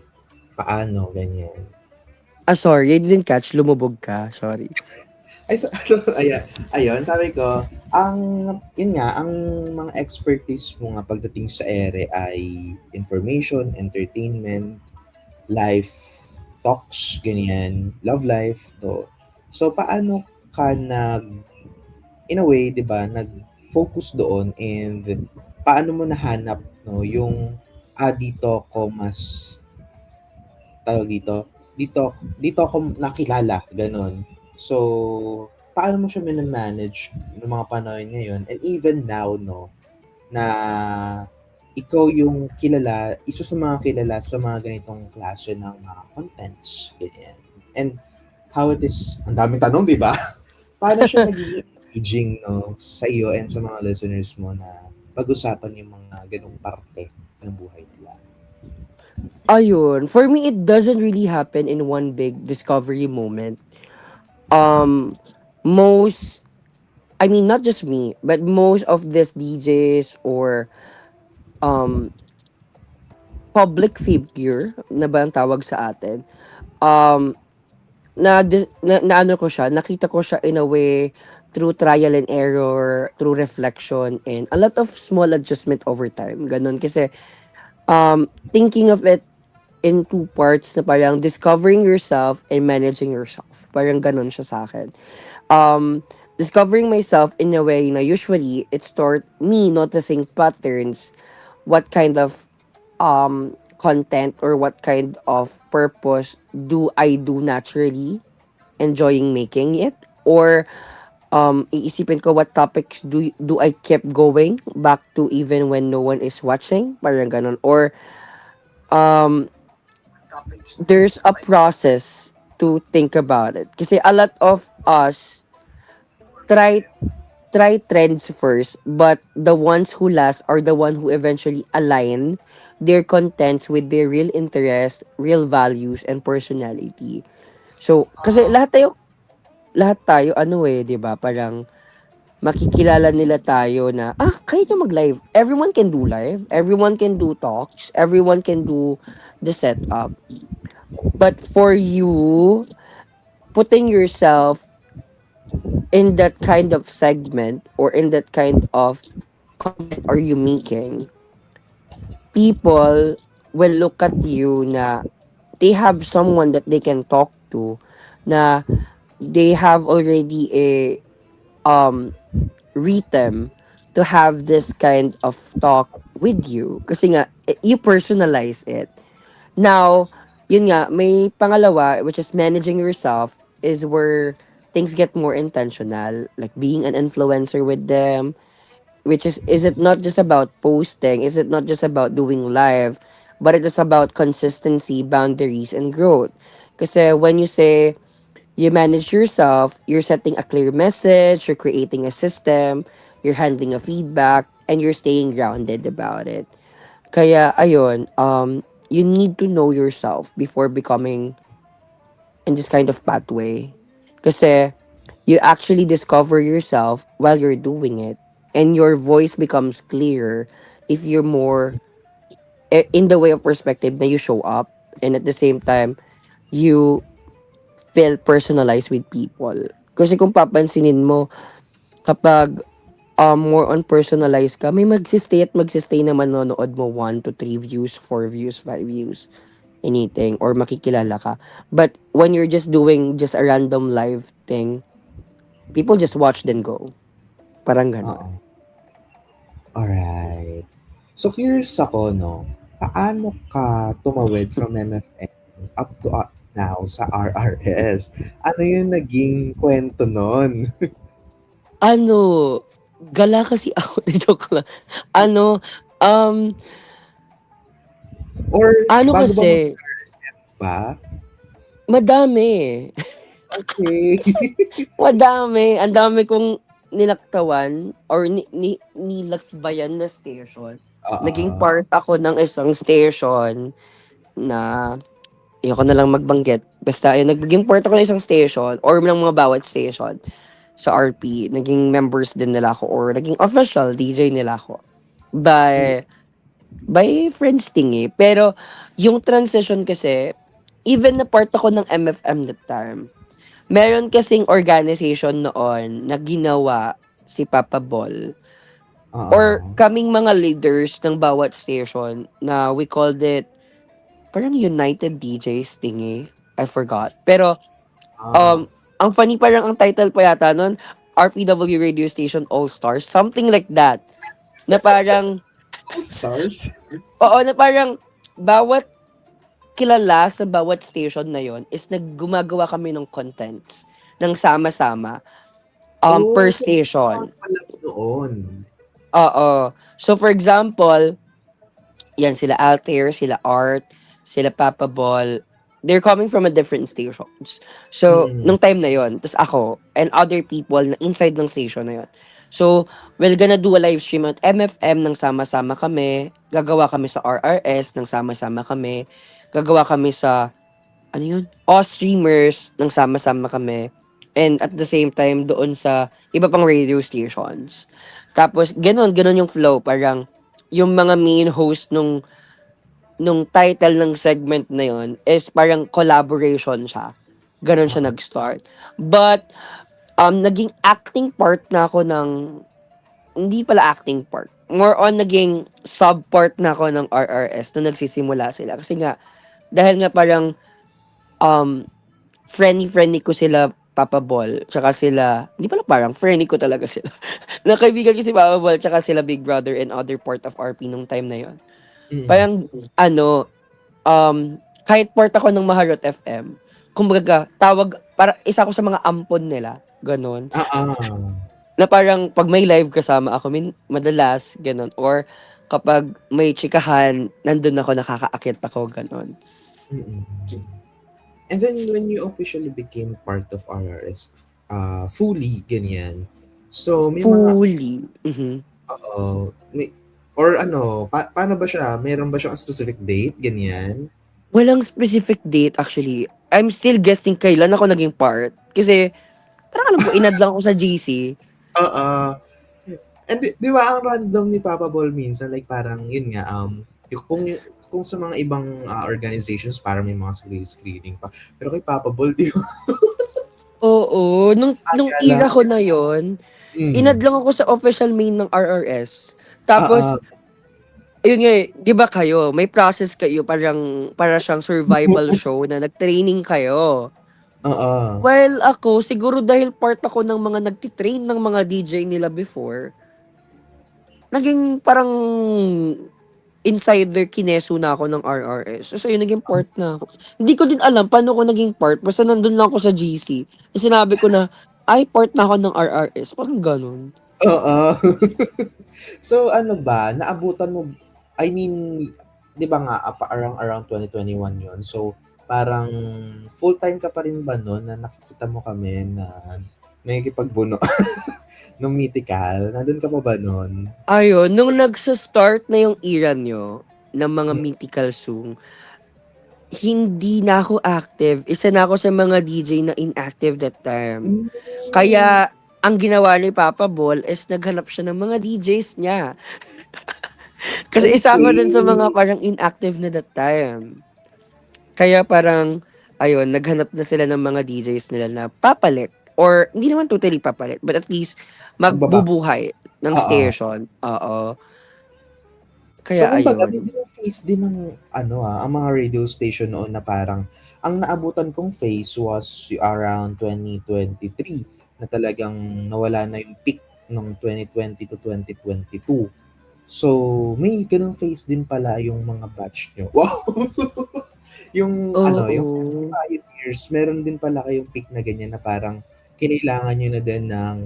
Paano? Ganyan. Ah, sorry. I didn't catch. Lumubog ka. Sorry. Ay, ayan, ayun, sabi ko, yun nga, ang mga expertise mo nga pagdating sa ere ay information, entertainment, life talks, ganyan, love life, to. So, paano ka in a way, di ba, nag-focus doon and paano mo nahanap, no, yung, dito ko mas tawag dito ako nakilala, gano'n. So, paano mo siya mina-manage nung mga panahon ngayon and even now 'no, na ikaw yung isa sa mga kilala sa mga ganitong klase ng mga contents, ganyan. And how it is ang daming tanong, 'di ba? Paano siya nagiging engaging 'no, sa iyo and sa mga listeners mo na pag-usapan yung mga gano'ng parte ng buhay nila? Ayun. For me, it doesn't really happen in one big discovery moment. Um, most, I mean, not just me, but most of these DJs or um, public figure, na ba ang tawag sa atin, um, na ano ko siya, nakita ko siya in a way through trial and error, through reflection, and a lot of small adjustment over time. Ganon. Kasi, thinking of it in two parts na parang discovering yourself and managing yourself. Parang ganon siya sa akin. Discovering myself in a way na usually it start me noticing patterns, what kind of content or what kind of purpose do I do naturally enjoying making it, or iisipin ko what topics do I keep going back to even when no one is watching, parang ganon, or um there's a process to think about it kasi a lot of us try trends first, but the ones who last are the one who eventually align their contents with their real interest, real values, and personality. So, kasi lahat tayo ano eh, 'di ba? Parang makikilala nila tayo na kaya nyo mag-live. Everyone can do live. Everyone can do talks. Everyone can do the setup. But for you, putting yourself in that kind of segment or in that kind of content are you making, people will look at you na they have someone that they can talk to, na they have already a um rhythm to have this kind of talk with you kasi nga you personalize it. Now, yun nga, may pangalawa, which is managing yourself, is where things get more intentional, like being an influencer with them, which is it not just about posting, is it not just about doing live, but it is about consistency, boundaries, and growth. Because when you say you manage yourself, you're setting a clear message, you're creating a system, you're handling a feedback, and you're staying grounded about it. Kaya, ayun, you need to know yourself before becoming in this kind of pathway. Kasi you actually discover yourself while you're doing it. And your voice becomes clearer if you're more in the way of perspective that you show up. And at the same time, you feel personalized with people. Kasi kung papansinin mo, kapag more on personalized ka, may magsistay na manonood mo 1 to 3 views, 4 views, 5 views, anything, or makikilala ka. But when you're just doing just a random live thing, people just watch then go. Parang ganon. Oo. Alright. So, curious ako, no? Paano ka tumawid from MFM up to now sa RRS? Ano yung naging kwento nun? Ano, gala kasi ako, joke lang. Ano, um, Or ano bago ba kasi, ba? madami. Okay. Madami. Ang dami kong nilaktawan or nilakbayan na station. Naging Oo. part ako ng isang station na ayoko na lang magbanggit. Basta yun, naging part ako ng isang station or ng mga bawat station sa RP. Naging members din nila ako or naging official DJ nila ako. Mm. By friends tingi. Pero yung transition kasi, even na part ako ng MFM that time, meron kasing organization noon na ginawa si Papa Ball or Oo. kaming mga leaders ng bawat station na we called it parang United DJs thingy. I forgot. Pero Ah. ang funny parang ang title pa yata nun, RPW Radio Station All Stars. Something like that. Na parang, All stars? oo, na parang bawat kilala sa bawat station na yon is naggumagawa kami ng contents ng sama-sama Oh, per so gusto station. pala noon. Oo. So for example, yan sila Altair, sila Art, sila Papa Ball. They're coming from a different stations. So, Mm. nung time na yon, tas ako and other people na inside ng station na yon. So, we're gonna do a live stream at MFM nang sama-sama kami. Gagawa kami sa RRS nang sama-sama kami. Gagawa kami sa ano yun? Streamers nang sama-sama kami. And at the same time, doon sa iba pang radio stations. Tapos, ganun yung flow. Parang, yung mga main host nung title ng segment na yon is parang collaboration siya. Ganon siya Oo. nag-start. But, naging acting part na ako ng, hindi pala acting part. More on naging sub-part na ako ng RRS nung nagsisimula sila. Kasi nga, dahil nga parang, um, friendly ko sila Papa Ball, tsaka sila, hindi pala parang, friendly ko talaga sila. Nakaibigan ko si Papa Ball, tsaka sila Big Brother and other part of RP nung time na yon. Mm. Parang, ano, kahit part ako ng Maharot FM, kumbaga, tawag, para isa ako sa mga ampon nila, ganon. Ah. Na parang, pag may live kasama ako, madalas, ganon. Or, kapag may chikahan, nandun ako, nakakaakit ako, ganon. Mm. And then when you officially became part of RRS, fully ganyan. So may mga Fully. Mhm. may or ano, paano ba siya? Meron ba siyang specific date ganyan? Walang specific date, actually. I'm still guessing kailan ako naging part. Kasi, parang alam ko, inad lang ako sa GC. Oo. And di ba ang random ni Papa Ball minsan like parang yun nga yung- kung sa mga ibang organizations parang may mga screening pa. Pero kay Papa Ball di ba? Oo, nung Akala era ko. ko na yon, inad Mm. lang ako sa official main ng RRS. Tapos, Oo. ayun nga, 'di ba kayo, may process kayo parang para siyang survival show na nag-training kayo. Oo. While ako, siguro dahil part ako ng mga nagti-train ng mga DJ nila before, naging parang insider kineso na ako ng RRS. So, yun, naging part na ako. Hindi ko din alam paano ko naging part. Basta nandun lang ako sa GC. Sinabi ko na, ay, part na ako ng RRS. Parang ganun. Oo. So ano ba, naabutan mo, I mean, 'di ba nga around 2021 'yon. So parang full-time ka pa rin ba no'n na nakikita mo kami na nakikipagbuno nung Mythical? Nandun ka pa ba no'n? Ayun, nung nagsa-start na yung era nyo ng mga Hmm. mythical song, hindi na ako active. Isa na ako sa mga DJ na inactive that time. Hmm. Kaya, ang ginawa ni Papa Ball is naghanap siya ng mga DJs niya. Kasi isa ako dun sa mga Okay. parang inactive na that time. Kaya parang, ayun, naghanap na sila ng mga DJs nila na papalit or hindi naman totally papalit, but at least Magbaba magbubuhay ng oo. station, oo. So Kaya kumbaga ayun. may phase din ng ano, ang mga radio station noon na parang ang naabutan kong phase was around 2023 na talagang nawala na yung peak nung 2020 to 2022. So, may gano'ng phase din pala yung mga batch niyo. Wow! Yung ano, yung Oo. pioneers, meron din pala kayong peak na ganyan na parang kinailangan niyo na din ng,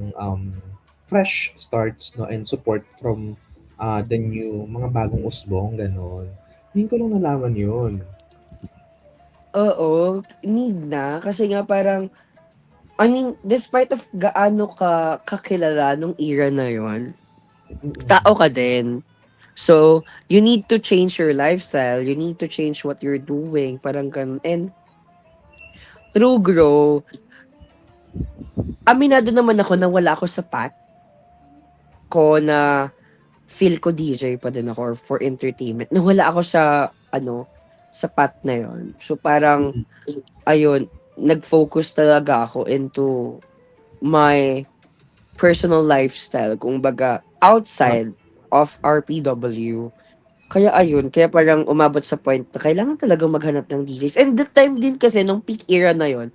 fresh starts 'no and support from, the new mga bagong usbong, gano'n. Ngayon ko lang nalaman yun. Oo, need na kasi nga parang I mean, despite of gaano ka kakilala nung era na yon, tao Mm. ka din. So, you need to change your lifestyle, you need to change what you're doing, parang ganun. And through grow, aminado naman ako na wala ako sapat ko na feel ko DJ pa din ako or for entertainment. Na wala ako sa ano, sapat na yon. So parang Mm. ayun, nag-focus talaga ako into my personal lifestyle, kumbaga Ah, outside of RPW. Kaya ayun, kaya parang umabot sa point na kailangan talagang maghanap ng DJs. And that time din kasi nung peak era na yon,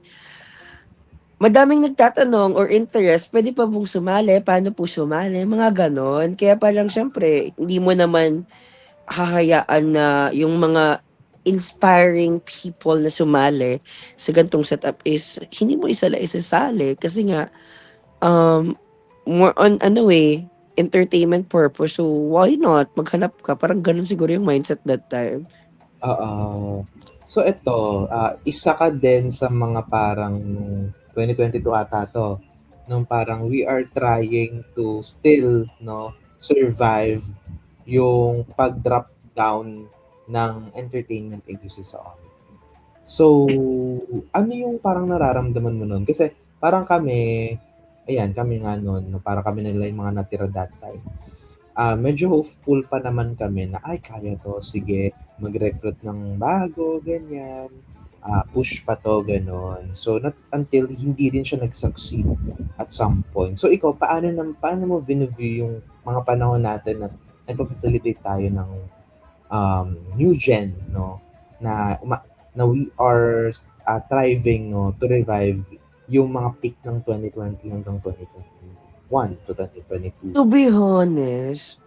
madaming nagtatanong or interest, pwede pa pong sumali, paano po sumali, mga ganon. Kaya parang syempre, hindi mo naman hahayaan na yung mga inspiring people na sumali sa gantong setup is hindi mo isa isasali kasi nga more on ano eh, entertainment purpose. So, why not? Maghanap ka. Parang ganun siguro yung mindset that time. oo. So ito, isa ka din sa mga parang 2022 ata 'to, nung parang we are trying to still 'no, survive yung pag-drop down ng entertainment industry sa amin. So, ano yung parang nararamdaman mo nun? Kasi parang kami, ayan, kami nga nun, no, parang kami nila yung mga natira that time. Medyo hopeful pa naman kami na, ay, kaya to, sige, mag-recruit ng bago, ganyan. Push pa to, ganon. So, not until hindi rin siya nag-succeed at some point. So, ikaw, paano mo view yung mga panahon natin na nagpa-facilitate tayo ng new gen, no? Na, na we are thriving, no, to revive yung mga peak ng 2020 hanggang 2021 to 2022. To be honest,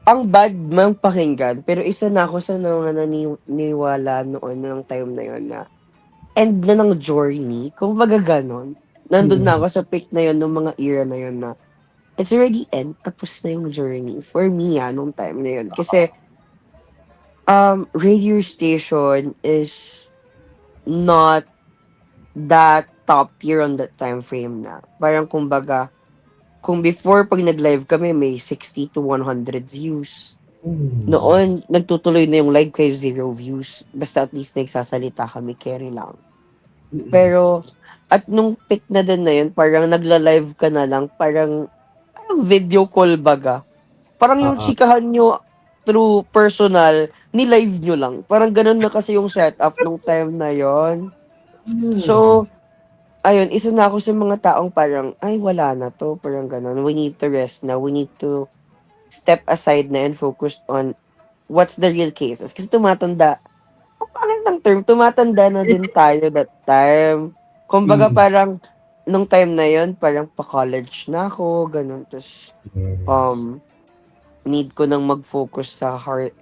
ang bad mang pakinggan, pero isa na ako sa mga naniniwala noon ng time na yon na end na ng journey. Kumbaga ganon. Nandun na Mm. ako sa peak na yon ng mga era na yon na it's already end. Tapos na yung journey. For me, nung time na yon. Kasi, radio station is not that top tier on that time frame na. Parang kumbaga, kung before pag nag-live kami may 60 to 100 views. Mm. Noon, nagtutuloy na yung live kay 0 views. Basta at least nagsasalita kami, carry lang. Mm. Pero, at nung peak na din na yun, parang nagla-live ka na lang, parang video call baga. Parang yung Oo. chikahan nyo through personal, ni-live nyo lang. Parang ganun na kasi yung setup nung time na yon. Hmm. So, ayun, isa na ako sa mga taong parang, ay, wala na to. Parang ganun. We need to rest na. We need to step aside na and focus on what's the real cases. Kasi tumatanda, ang pangit ng term, tumatanda na din tayo that time. Kumbaga Mm. parang, nung time na yon parang pa-college na ako, ganun. Tapos, Yes. um, need ko nang mag-focus sa heart,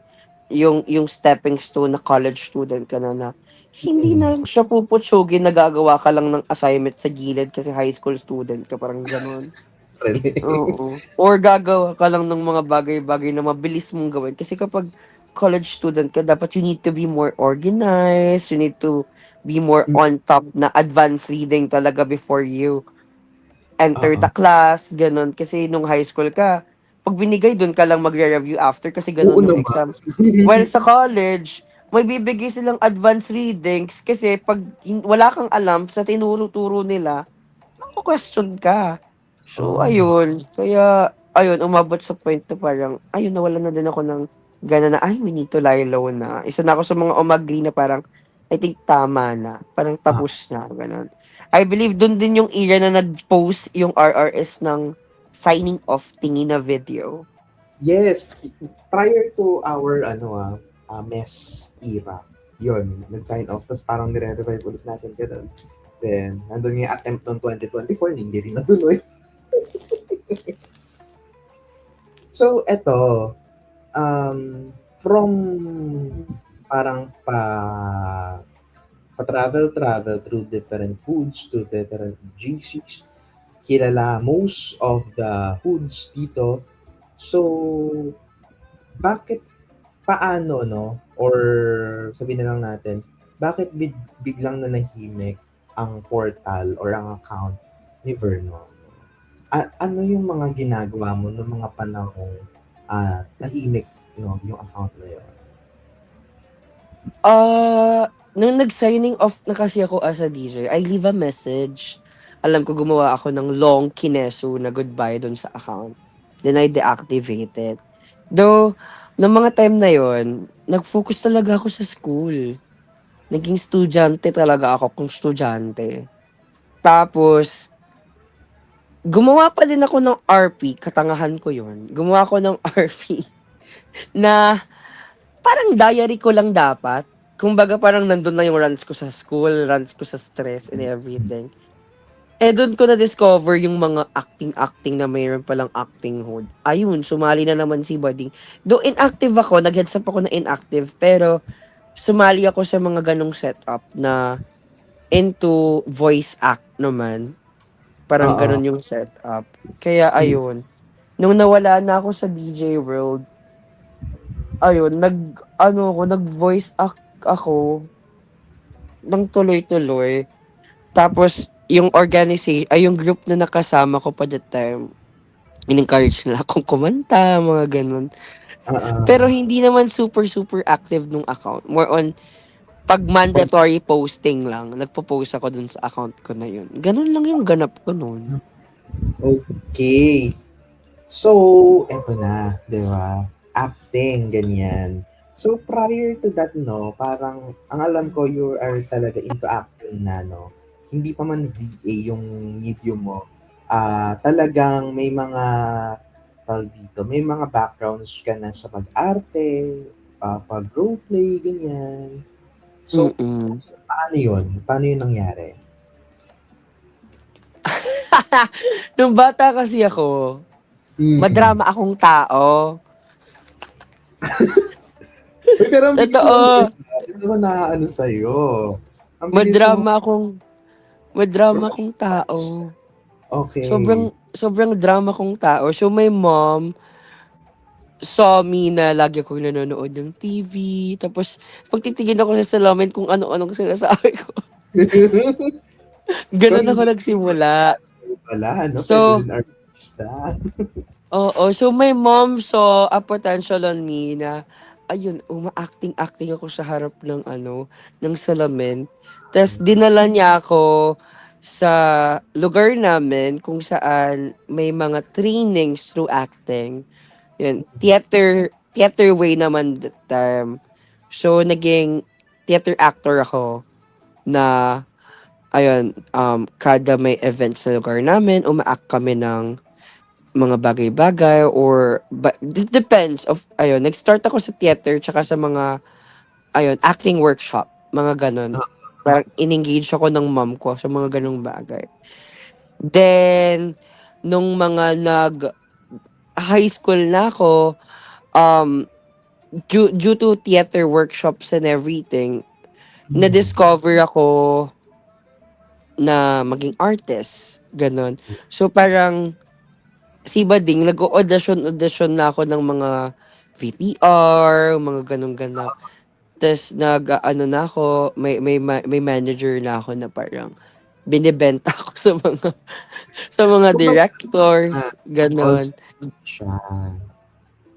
yung stepping stone na college student ka na hindi Mm. na siya puputsugin, nagagawa ka lang ng assignment sa gilid kasi high school student ka, parang ganun. Really. Oo. Or gagawa ka lang ng mga bagay-bagay na mabilis mong gawin. Kasi kapag college student ka, dapat you need to be more organized, you need to be more Mm. on top na advanced reading talaga before you enter Oo. the class, ganun. Kasi nung high school ka, pag binigay dun ka lang magre-review after kasi Oo ganun yung naman. exam. While sa college, may bibigay silang advanced readings kasi pag wala kang alam sa tinuro-turo nila, mako-question ka. So, Oh. ayun. Kaya, ayun, umabot sa point na parang, ayun, nawalan na din ako ng gano'n na, "Ay, we need to lie low na." Isa na ako sa mga umagri na parang, I think tama na, parang Ah, tapos na, gano'n. I believe dun din yung era na nag-post yung RRS ng signing off tingi na video. yes, prior to our mess era, yun, nag-sign off, tapos parang nire-revive ulit natin ganun. Then, nandun yung attempt noong 2024, hindi rin natuloy. So, eto, from parang pa-travel-travel through different hoods to different GCs, kilala most of the hoods dito. So, bakit, paano, no? Or sabihin na lang natin, bakit biglang nanahimik ang portal or ang account ni Vernon? Ano yung mga ginagawa mo ng mga panahong tahimik, no, yung account na yun? Nung nag-signing off na kasi ako as a DJ, I leave a message. Alam ko gumawa ako ng long kineso na goodbye dun sa account. Then I deactivate it. Though, nung mga time na yon, nag-focus talaga ako sa school. Naging estudyante talaga ako kung estudyante. Tapos, gumawa pa din ako ng RP, katangahan ko yon. Gumawa ako ng RP na parang diary ko lang dapat. Kumbaga parang nandun lang yung runs ko sa school, runs ko sa stress and everything. Eh doon ko na-discover yung mga acting-acting na mayroon palang acting hood. Ayun, sumali na naman si Bading. Though inactive ako, nag-heads up ako na inactive, pero sumali ako sa mga ganong setup na into voice act naman. Parang Oo. ganon yung setup. Kaya Mm. ayun, nung nawala na ako sa DJ world, ayun, nag-voice act ako ng tuloy-tuloy. Tapos, yung organization, ay yung group na nakasama ko pa that time, in-encourage nila akong kumanta, mga ganun. Pero Oo. hindi naman super, super active nung account. More on, pag mandatory posting lang, nagpo-post ako dun sa account ko na yun. Ganun lang yung ganap ko nun. Okay. So, eto na, di ba? Acting, ganyan. So, prior to that, no, parang, ang alam ko, you are talaga into acting na, no? Hindi pa man VA yung medium mo. Talagang may mga, tawag dito, may mga backgrounds ka na sa pag-arte, pag-roleplay, ganyan. So, Mm-mm. paano yun? Paano yun nangyari? Nung bata kasi ako, Mm. madrama akong tao. Uy, pero ang bilis mo Totoo, mag-ganda. Hindi naman naaano sa'yo. Ang bilis mo madrama akong, madrama akong professional tao. arts. Okay. Sobrang drama kong tao. So, my mom saw me na lagi akong nanonood ng TV. Tapos, pagtitingin ako sa salamin kung ano-anong sinasabi ko. So, Ganun ako hindi nagsimula. podcaster pala, no? Pwede So, rin artista. oo. So, my mom saw a potential on me na, ayun, uma-acting-acting ako sa harap ng ng salamin. Tapos, dinala niya ako sa lugar namin kung saan may mga trainings through acting. Yun, theater way naman that time. So, naging theater actor ako na, ayun, kada may event sa lugar namin, uma-act kami ng mga bagay-bagay or it depends of, ayun, nag-start ako sa theater tsaka sa mga, ayun, acting workshop, mga ganon. Parang in-engage ako ng mom ko sa mga ganong bagay. Then, nung mga high school na ako, um, due to theater workshops and everything, na-discover ako na maging artist. Ganon. So parang si Bading, nag-audition na ako ng mga VTR, mga ganong ganap. Tapos nag-ano na ako, may manager na ako na parang binibenta ako sa mga Kumbaga, directors, on ganon. stage siya.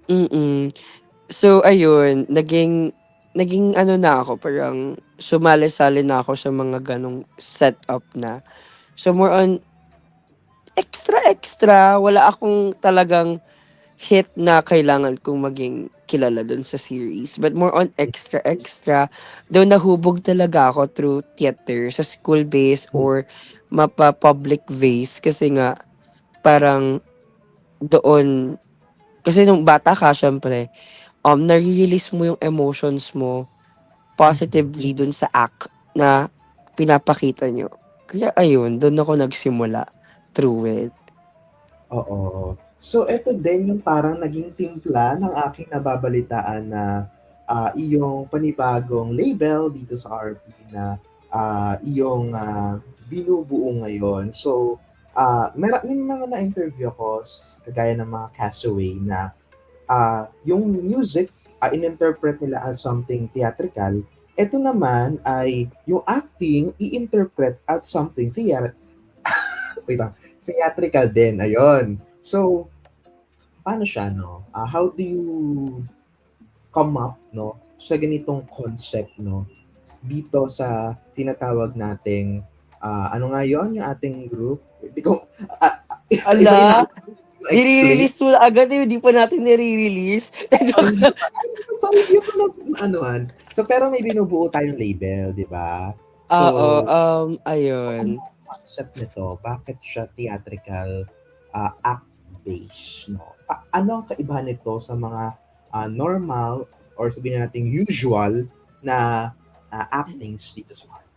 Mm. So ayun, naging ano na ako, parang sumali-sali na ako sa mga ganong setup na. So more on extra-extra, wala akong talagang hit na kailangan kong maging kilala dun sa series. But more on extra, though nahubog talaga ako through theater sa school base Mm. or mapa-public base kasi nga parang doon, kasi nung bata ka syempre, nare-release mo yung emotions mo Mhm. positively dun sa act na pinapakita nyo. Kaya ayun, dun ako nagsimula through it. Oo. So, eto din yung parang naging timpla ng aking nababalitaan na iyong panibagong label dito sa RP na iyong binubuo ngayon. So, may mga na-interview ako kagaya ng mga Castaway na yung music in-interpret nila as something theatrical. Ito naman ay yung acting i-interpret as something wait lang, theatrical din. Ayun. So, paano siya, no? How do you come up, no, sa ganitong concept, no, dito sa tinatawag nating, ano nga yun, yung ating group? Hindi ko, isa-ibahin Ala, natin yung explain. nire-release mo na agad eh, hindi pa natin nire-release. Ay, Joke hindi lang. pa. Sorry, hindi ko na anuhan. So, pero may binubuo tayong label, di ba? So, Oo, so ano ayun. ang concept nito? Bakit siya theatrical act-based, no? Ano ang kaibahan nito sa mga normal or sabihin natin usual na actings dito sa market?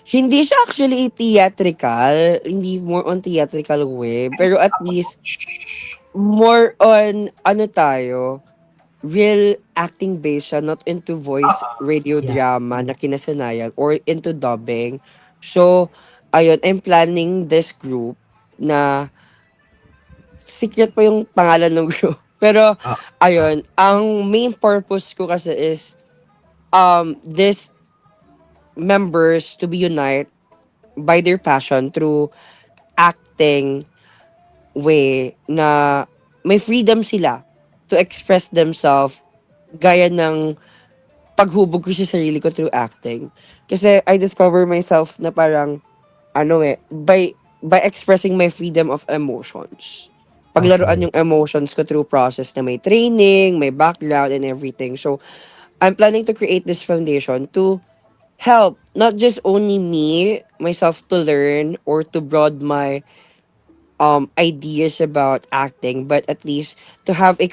Hindi siya actually theatrical, hindi more on theatrical way, pero at least more on ano tayo, real acting based siya, not into voice radio Yeah. drama na kinasanayan or into dubbing. So, ayun, I'm planning this group na secret pa yung pangalan ng group. Pero, Ah, ayun, ang main purpose ko kasi is this members to be unite by their passion through acting way na may freedom sila to express themselves gaya ng paghubog ko sa sarili ko through acting. Kasi I discover myself na parang, ano eh, by expressing my freedom of emotions. Paglaruan okay. yung emotions ko through process na may training, may background and everything. So, I'm planning to create this foundation to help not just only me, myself to learn or to broaden my ideas about acting, but at least to have a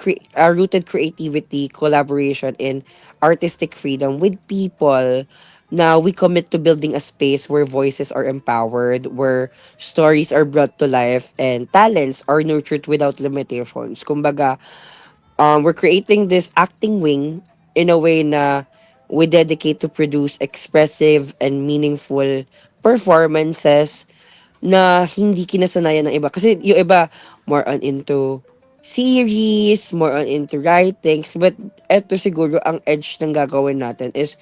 rooted creativity, collaboration, and artistic freedom with people. Now we commit to building a space where voices are empowered, where stories are brought to life, and talents are nurtured without limitations. Kumbaga, we're creating this acting wing in a way na we dedicate to produce expressive and meaningful performances na hindi kinasanayan ng iba. Kasi yung iba, more on into series, more on into writings. But eto siguro, ang edge ng gagawin natin is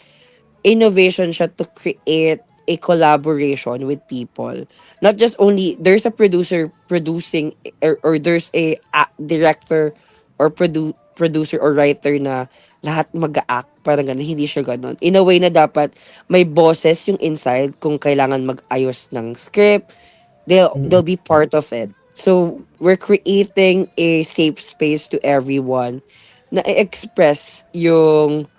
innovation siya to create a collaboration with people. Not just only, there's a producer producing, or there's a director or producer or writer na lahat mag-act, parang ganun. Hindi siya ganun. In a way na dapat may bosses yung inside kung kailangan mag-ayos ng script, they'll Mm-mm. be part of it. So we're creating a safe space to everyone na i-express yung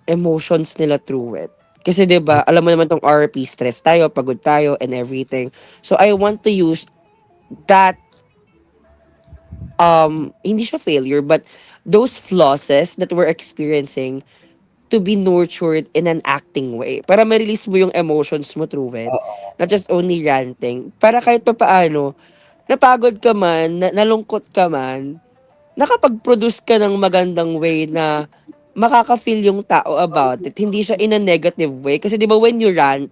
emotions nila through it. Kasi 'di ba, alam mo naman tong RP, stress tayo, pagod tayo and everything. So I want to use that hindi siya failure but those flosses that we're experiencing to be nurtured in an acting way. Para ma-release mo yung emotions mo through it. Not just only ranting. Para kahit pa paano, napagod ka man, nalungkot ka man, nakapag-produce ka ng magandang way na makaka-feel yung tao about it. Hindi siya in a negative way. Kasi di ba when you rant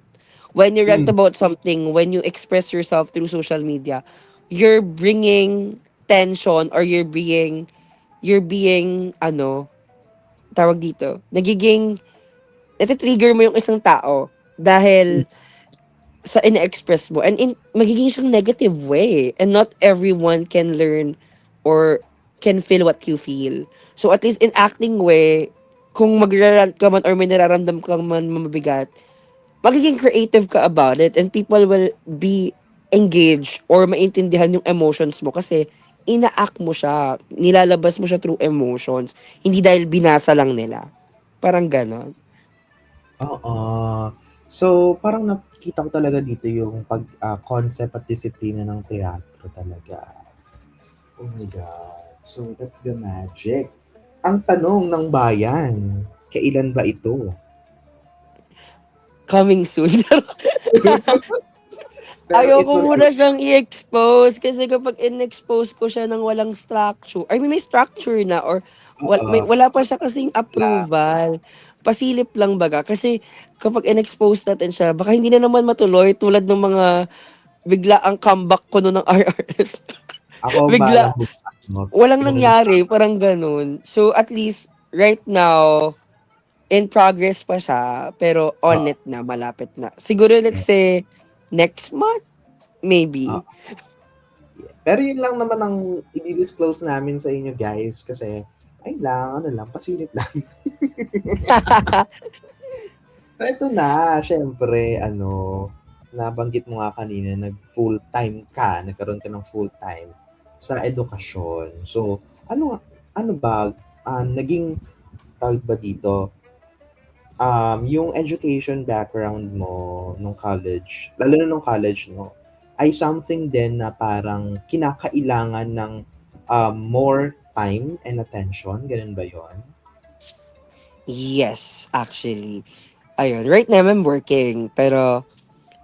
Mm. about something, when you express yourself through social media, you're bringing tension or you're being, ano, tawag dito, nati-trigger mo yung isang tao dahil sa ina-express mo and magiging siyang negative way and not everyone can learn or can feel what you feel. So at least in acting way, kung magrarant ka man or may nararamdam ka man mabigat, magiging creative ka about it and people will be engaged or maintindihan yung emotions mo kasi ina-act mo siya, nilalabas mo siya through emotions, hindi dahil binasa lang nila. Parang gano'n. Oo. So, parang nakita ko talaga dito yung concept at disiplina ng teatro talaga. Oh my God. So, that's the magic. Ang tanong ng bayan, kailan ba ito? Coming soon. Pero it Ayoko will, muna siyang i-expose kasi kapag in-expose ko siya ng walang structure, I mean may structure na or wala pa siya kasing wala. approval. Pasilip lang baga kasi kapag in-expose natin siya, baka hindi na naman matuloy tulad ng mga bigla ang comeback ko no ng RRS. Ako ang Bigla, balang magsanot. walang Yung nangyari, parang ganun. So at least right now, in progress pa siya, pero on Oo. it na, malapit na. Siguro let's say next month, Oo. maybe. Pero yun lang naman ang i-disclose namin sa inyo guys kasi ay lang, ano lang, pasilip lang. So ito na, syempre, nabanggit mo nga kanina, nag-full-time ka, nagkaroon ka ng full-time sa edukasyon. So, ano ba, naging, tawag ba dito, yung education background mo nung college, lalo na nung college, no, ay something din na parang kinakailangan ng more time and attention, ganun ba yon? Yes, actually. Ayun, right now I'm working, pero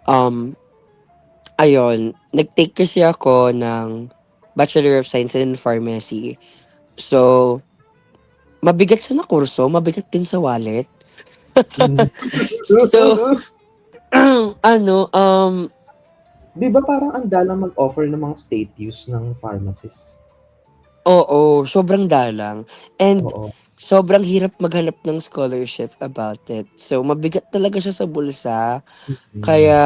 um ayun, nag-take kasi ako ng Bachelor of Science in Pharmacy. So, mabigat siya na kurso, mabigat din sa wallet. So, ano, Di ba parang ang dalang mag-offer ng mga state use ng pharmacist? oo, sobrang dalang. And Oo. sobrang hirap maghanap ng scholarship about it. So, mabigat talaga siya sa bulsa. Mm. Kaya,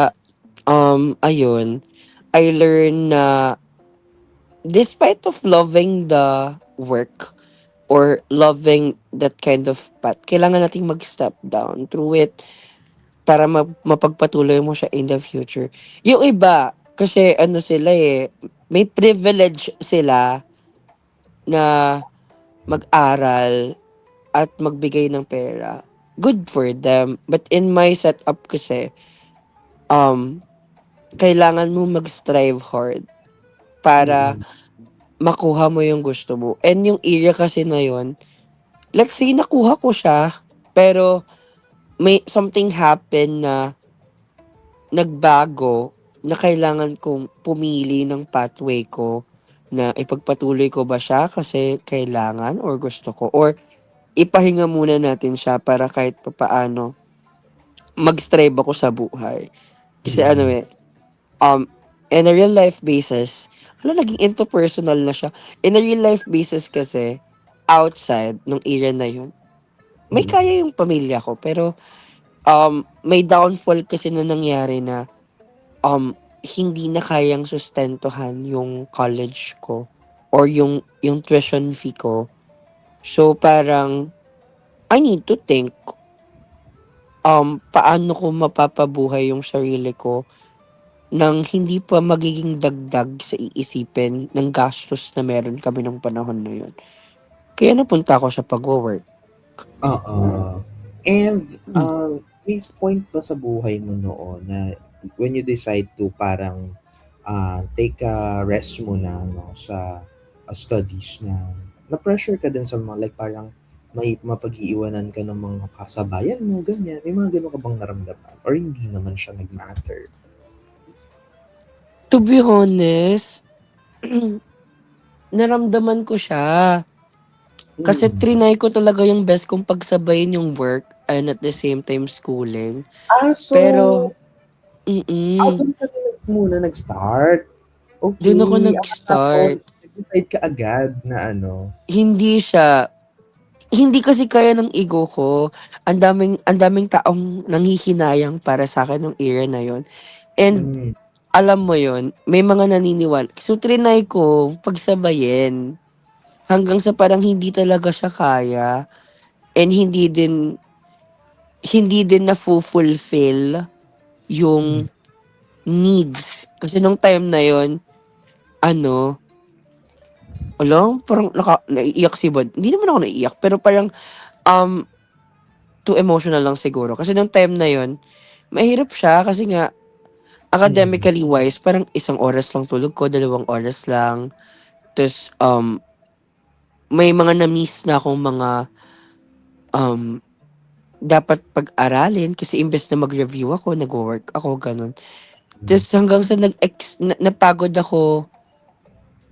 ayun, I learned na despite of loving the work or loving that kind of path, kailangan nating mag-step down through it para mapagpatuloy mo siya in the future. Yung iba, kasi ano sila eh, may privilege sila na mag-aral at magbigay ng pera. Good for them. But in my setup kasi, um, kailangan mo mag-strive hard para Mm. makuha mo yung gusto mo. And yung area kasi na yun, let's say nakuha ko siya, pero may something happen na nagbago na kailangan kong pumili ng pathway ko na ipagpatuloy ko ba siya kasi kailangan or gusto ko or ipahinga muna natin siya para kahit papaano mag-strive ako sa buhay. Kasi ano Mm. eh, um, in a real life basis, naging interpersonal na siya. In a real life basis kasi, outside nung area na yun, may Mm. kaya yung pamilya ko. Pero, may downfall kasi na nangyari na, hindi na kayang sustentuhan yung college ko or yung tuition fee ko. So, parang, I need to think, paano ko mapapabuhay yung sarili ko nang hindi pa magiging dagdag sa iisipin ng gastos na meron kami ng panahon na yun. Kaya napunta ako sa pagwo-work. Oo. And Hmm. may point ba sa buhay mo noon na when you decide to parang take a rest muna no, sa studies na pressure ka din sa mga like parang may mapag-iiwanan ka ng mga kasabayan mo, ganyan. May mga ganun ka bang naramdaman? Or hindi naman siya nag-matter? To be honest, naramdaman ko siya. Kasi Mm. trinay ko talaga yung best kong pagsabayin yung work and at the same time schooling. So, Pero, mm, doon ka din muna nag-start. dun ako Okay. Akala ko, nag-start. nag-decide ka agad na Hindi siya, hindi kasi kaya ng ego ko. Ang daming taong nanghihinayang para sa akin nung era na yon. And mm, alam mo yon, may mga naniniwala. So, trinay ko pagsabayin hanggang sa parang hindi talaga siya kaya and hindi din na-fulfill mm, yung needs. Kasi nung time na yon, ano, Alam, parang naiiyak si Bod. Hindi naman ako naiiyak, pero parang, um, too emotional lang siguro. Kasi nung time na yun, mahirap siya kasi nga, Mm. academically wise, parang 1 oras lang tulog ko, 2 oras lang. Tapos, may mga na-miss na akong mga, um, dapat pag-aralin kasi imbes na mag-review ako, nagwo-work ako, gano'n. Mm. Tapos hanggang sa napagod ako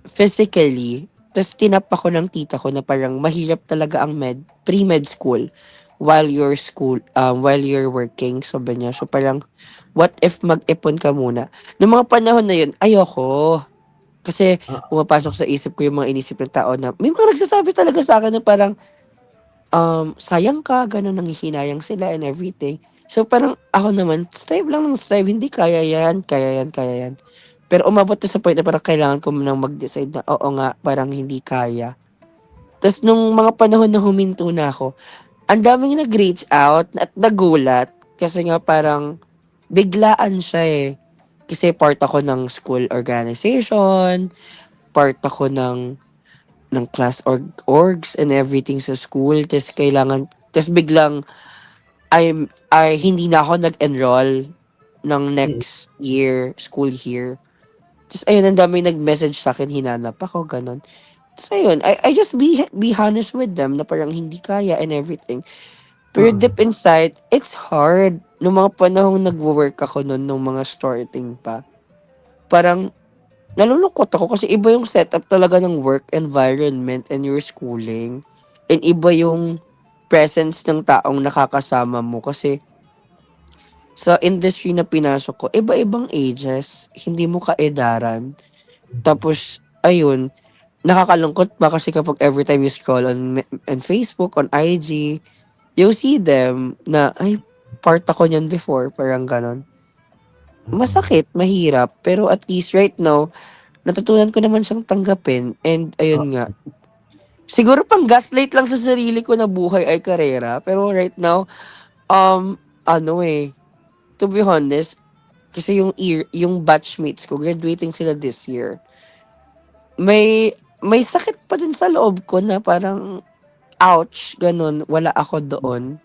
physically, ta's tinap ako ng tita ko na parang mahirap talaga ang pre-med school while you're working, sabi niya. So parang, what if mag-ipon ka muna? Nung mga panahon na yun, ayoko. Kasi Oo. pumapasok sa isip ko yung mga inisip ng tao na may mga nagsasabi talaga sa akin na parang, sayang ka, gano'n, nanghihinayang sila and everything. So parang ako naman, strive lang ng strive, hindi kaya yan, kaya yan, kaya yan. Pero umabot na sa point na parang kailangan ko munang mag-decide na oo nga, parang hindi kaya. Tas nung mga panahon na huminto na ako, ang daming nag-reach out at nagulat kasi nga parang biglaan siya eh. Kasi part ako ng school organization, part ako ng class orgs and everything sa school. Tas biglang ay hindi na ako nag-enroll ng Mm. next year, school year. Tas ayun, ang daming nag-message sa'kin, hinanap ako, gano'n. Tas ayun, I just be honest with them na parang hindi kaya and everything. Pero Oo. deep inside, it's hard. Nung mga panahong nagwo-work ako nun, nung mga starting pa, parang nalulungkot ako kasi iba yung setup talaga ng work environment and your schooling. And iba yung presence ng taong nakakasama mo kasi sa industry na pinasok ko, iba-ibang ages, hindi mo kaedaran. Tapos, ayun, nakakalungkot pa kasi kapag every time you scroll on Facebook, on IG, you'll see them na, ay, part ako niyan before, parang ganon. Oo. Masakit, mahirap, pero at least right now, natutunan ko naman siyang tanggapin and ayun nga. Oo. Siguro pang gaslight lang sa sarili ko na buhay ay karera, pero right now, ano eh, to be honest, kasi yung batchmates ko, graduating sila this year. May sakit pa din sa loob ko na parang, ouch, gano'n, wala ako doon.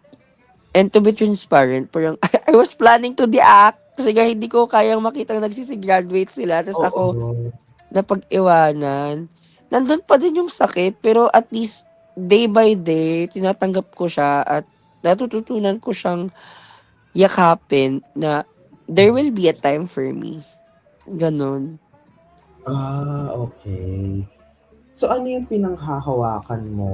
And to be transparent, parang I was planning to act kasi nga hindi ko kayang makitang nagsisi-graduate sila ta's ako Oo. napag-iwanan. Nandun pa din yung sakit pero at least day by day tinatanggap ko siya at natututunan ko siyang yakapin na there will be a time for me, gano'n. Okay. So, ano yung pinanghahawakan mo,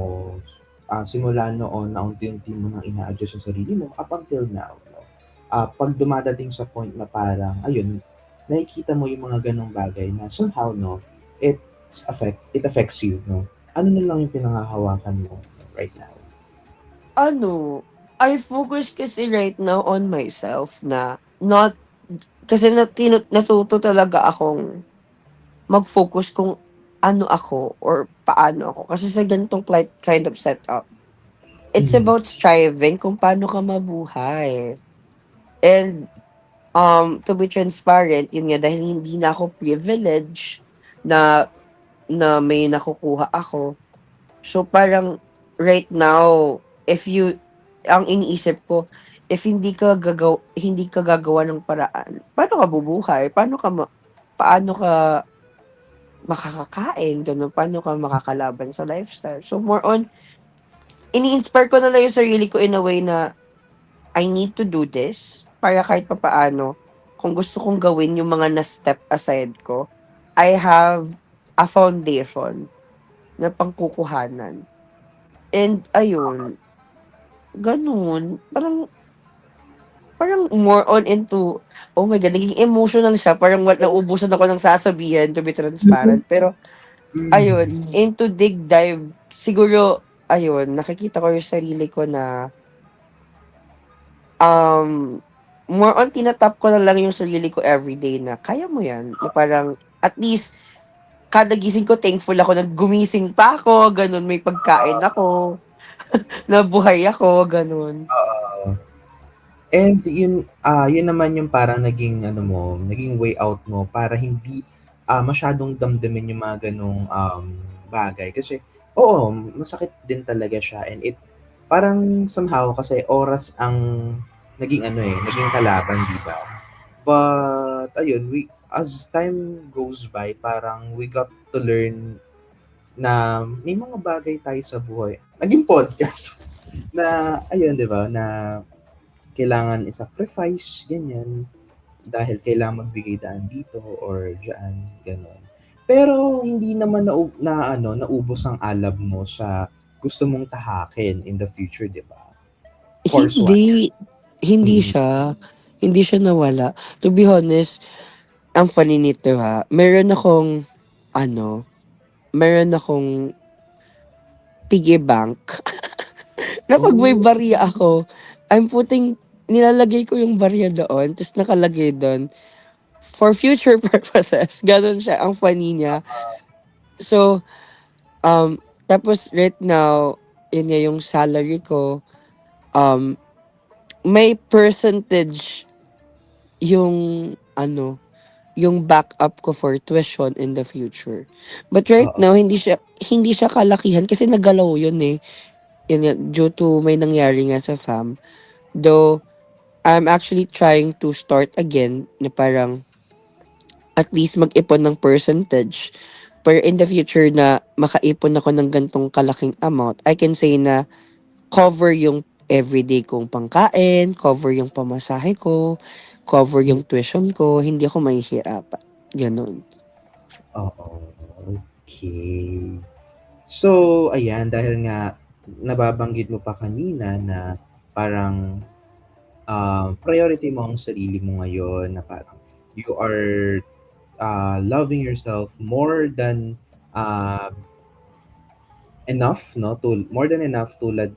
simula noon na unti-unti mo nang ina-adjust yung sarili mo up until now, 'no? 'Pag dumadating sa point na parang ayun, nakikita mo yung mga gano'ng bagay na somehow 'no, it affects you 'no? Ano na lang yung pinanghahawakan mo right now? Ano, I focus kasi right now on myself na not kasi natuto talaga akong mag-focus kung ano ako or paano ako. Kasi sa ganitong kind of setup, it's Mhm. about striving kung paano ka mabuhay. And, to be transparent, yun nga, dahil hindi na ako privileged na na may nakukuha ako. So, parang right now, if you ang iniisip ko, if hindi ka gagawa ng paraan, paano ka bubuhay? Paano ka makakakain, gano'n. Paano ka makakalaban sa lifestyle. So, more on, ini-inspire ko na lang yung sarili ko in a way na I need to do this para kahit papaano, kung gusto kong gawin yung mga na-step aside ko, I have a foundation na pangkukuhanan. And ayun, gano'n. Parang parang more on into, oh my God, naging emotional siya. Parang naubusan ako ng sasabihin, to be transparent. Pero ayun, Mhm. into dig dive, siguro, ayun, nakikita ko yung sarili ko na, um, more on tinatap ko na lang yung sarili ko everyday na kaya mo yan. Na parang, at least, kada gising ko, thankful ako na gumising pa ako, ganun, may pagkain ako, nabuhay ako, ganun. Oo. And yun naman yung parang naging ano mo, naging way out mo para hindi, masyadong damdamin yung mga gano'ng, bagay. Kasi, oo, masakit din talaga siya and it parang somehow kasi oras ang naging ano eh, naging kalaban, di ba? But ayun, we as time goes by, parang we got to learn na may mga bagay tayo sa buhay. Naging podcast na ayun, di ba? Na kailangan i-sacrifice, ganyan, dahil kailangan magbigay daan dito or diyan, gano'n. Pero hindi naman naubos ang alab mo sa gusto mong tahakin in the future, 'di ba? Course one. Hindi, hindi Mm. siya. Hindi siya nawala. To be honest, ang funny nito ha, ano, meron akong piggy bank na 'pag may Oh. barya ako, nilalagay ko yung barya doon ta's nakalagay dun, "For future purposes." Gano'n siya, ang funny niya. So, tapos right now, yun nga yung salary ko, um, may percentage yung ano, yung backup ko for tuition in the future. But right Oo. now, hindi siya kalakihan kasi nagalaw yun, eh. Yun nga, due to may nangyari nga sa fam. Though, I'm actually trying to start again na parang at least mag-ipon ng percentage. Pero in the future na makaipon ako ng gantong kalaking amount, I can say na cover yung everyday kong pangkain, cover yung pamasahe ko, cover Mm. yung tuition ko, hindi ako mahihirapan. Gano'n. Oo. Okay. So, ayan, dahil nga nababanggit mo pa kanina na parang priority mo ang sarili mo ngayon, na parang you are loving yourself more than uh, enough, no? More than enough, tulad,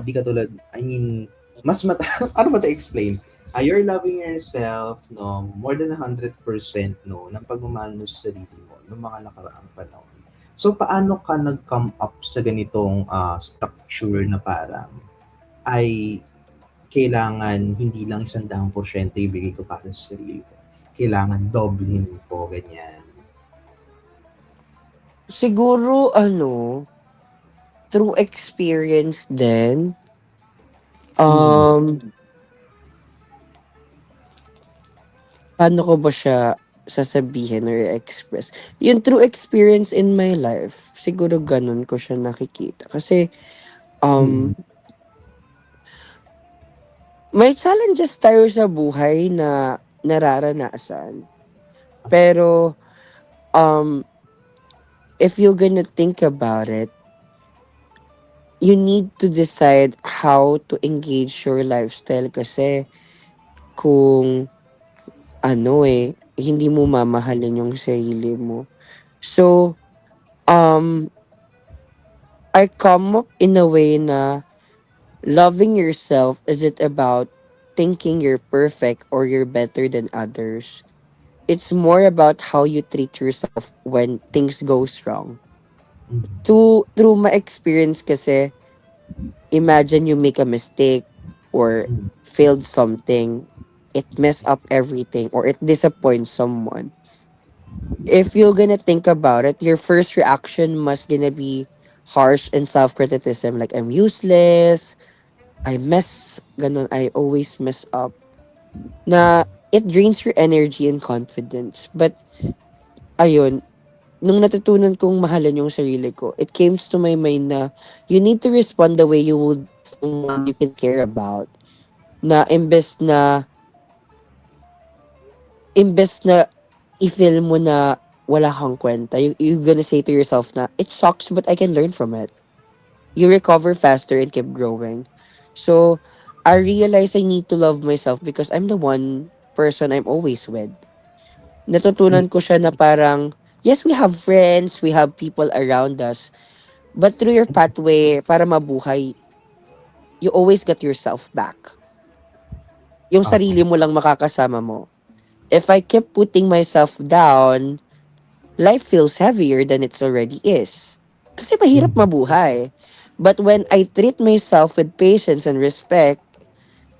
di ka tulad, I mean, mas mata, ano ba to-explain? You're loving yourself, no? More than 100%, no? Ng pagmamahal mo sa sarili mo, ng mga nakaraang panahon. So, paano ka nag-come up sa ganitong structure na parang ay kailangan hindi lang 100% ibigay ko para sa sarili ko. Kailangan doblehin ko, ganyan. Siguro ano, through experience din, Mm. um, paano ko ba siya sasabihin or express? Yung through experience in my life, siguro gano'n ko siya nakikita. Kasi, Mm. um, may challenges tayo sa buhay na nararanasan. Pero, um, if you're gonna think about it, you need to decide how to engage your lifestyle kasi kung ano eh, hindi mo mamahalin yung sarili mo. So, um, I come up in a way na loving yourself isn't about thinking you're perfect or you're better than others. It's more about how you treat yourself when things goes wrong. Mm. Through my experience kasi, imagine you make a mistake or Mm. failed something, it mess up everything or it disappoints someone. If you're gonna think about it, your first reaction must gonna be harsh and self-criticism like I'm useless, I always mess up. Na it drains your energy and confidence. But ayun, nung natutunan kong mahalin yung sarili ko, it came to my mind na you need to respond the way you would someone you can care about. Na imbes na i-feel mo na wala kang kwenta, you're gonna say to yourself na, it sucks but I can learn from it. You recover faster and keep growing. So, I realize I need to love myself because I'm the one person I'm always with. Mm. Natutunan ko siya na parang, yes, we have friends, we have people around us, but through your pathway, para mabuhay, you always get yourself back. Yung Oo. sarili mo lang makakasama mo. If I keep putting myself down, life feels heavier than it already is. Kasi mahirap Mm. mabuhay. But when I treat myself with patience and respect,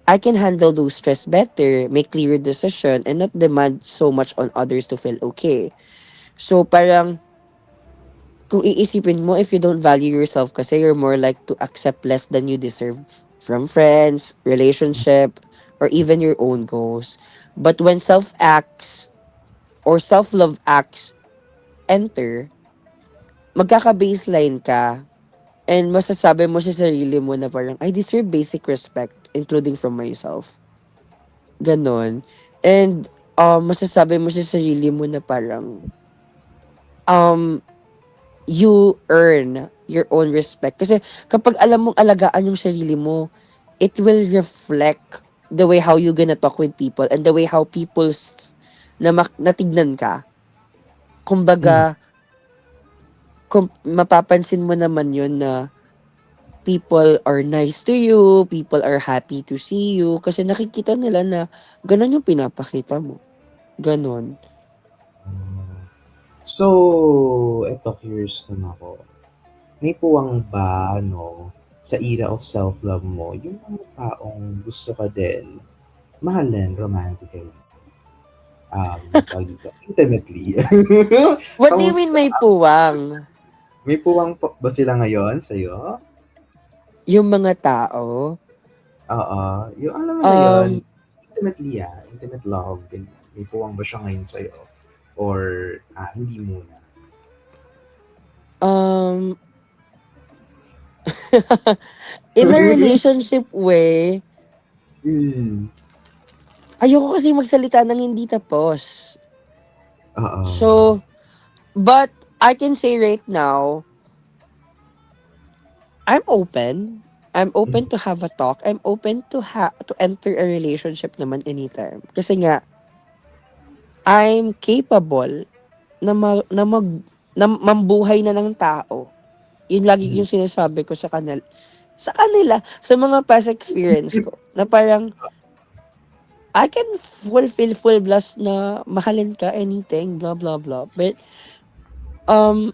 I can handle those stress better, make clearer decision, and not demand so much on others to feel okay. So parang kung iisipin mo, if you don't value yourself kasi you're more like to accept less than you deserve from friends, relationship, or even your own goals. But when self-acts or self-love acts enter, magkaka-baseline ka and masasabi mo sa sarili mo na parang, I deserve basic respect, including from myself. Ganon. And masasabi mo sa sarili mo na parang, um, you earn your own respect. Kasi kapag alam mong alagaan yung sarili mo, it will reflect the way how you gonna talk with people and the way how natignan ka. Mm. Kumbaga, kung mapapansin mo naman yun na people are nice to you, people are happy to see you, kasi nakikita nila na ganun yung pinapakita mo. Ganon. So, eto curious naman ako. May puwang ba, no, sa era of self-love mo, yung mga taong gusto ka din mahalin romantically? Tawag dito, intimately. What do you mean Kamusta? may puwang? May puwang ba sila ngayon sa'yo? Yung mga tao? Oo. Yung alam mo na yun, Um, intimately intimate love. Ganyan. May puwang ba siya ngayon sa'yo? Or hindi muna? um, in a relationship way, Mm. ayoko kasi magsalita ng hindi tapos. Oo. So, but I can say right now, I'm open. I'm open to have a talk. I'm open to enter a relationship naman anytime. Kasi nga, I'm capable na mambuhay na ng tao. Yun lagi Mm. yung sinasabi ko sa kanila, sa mga past experience ko, na parang, I can fulfill full blast na mahalin ka anything, blah, blah, blah. But, um,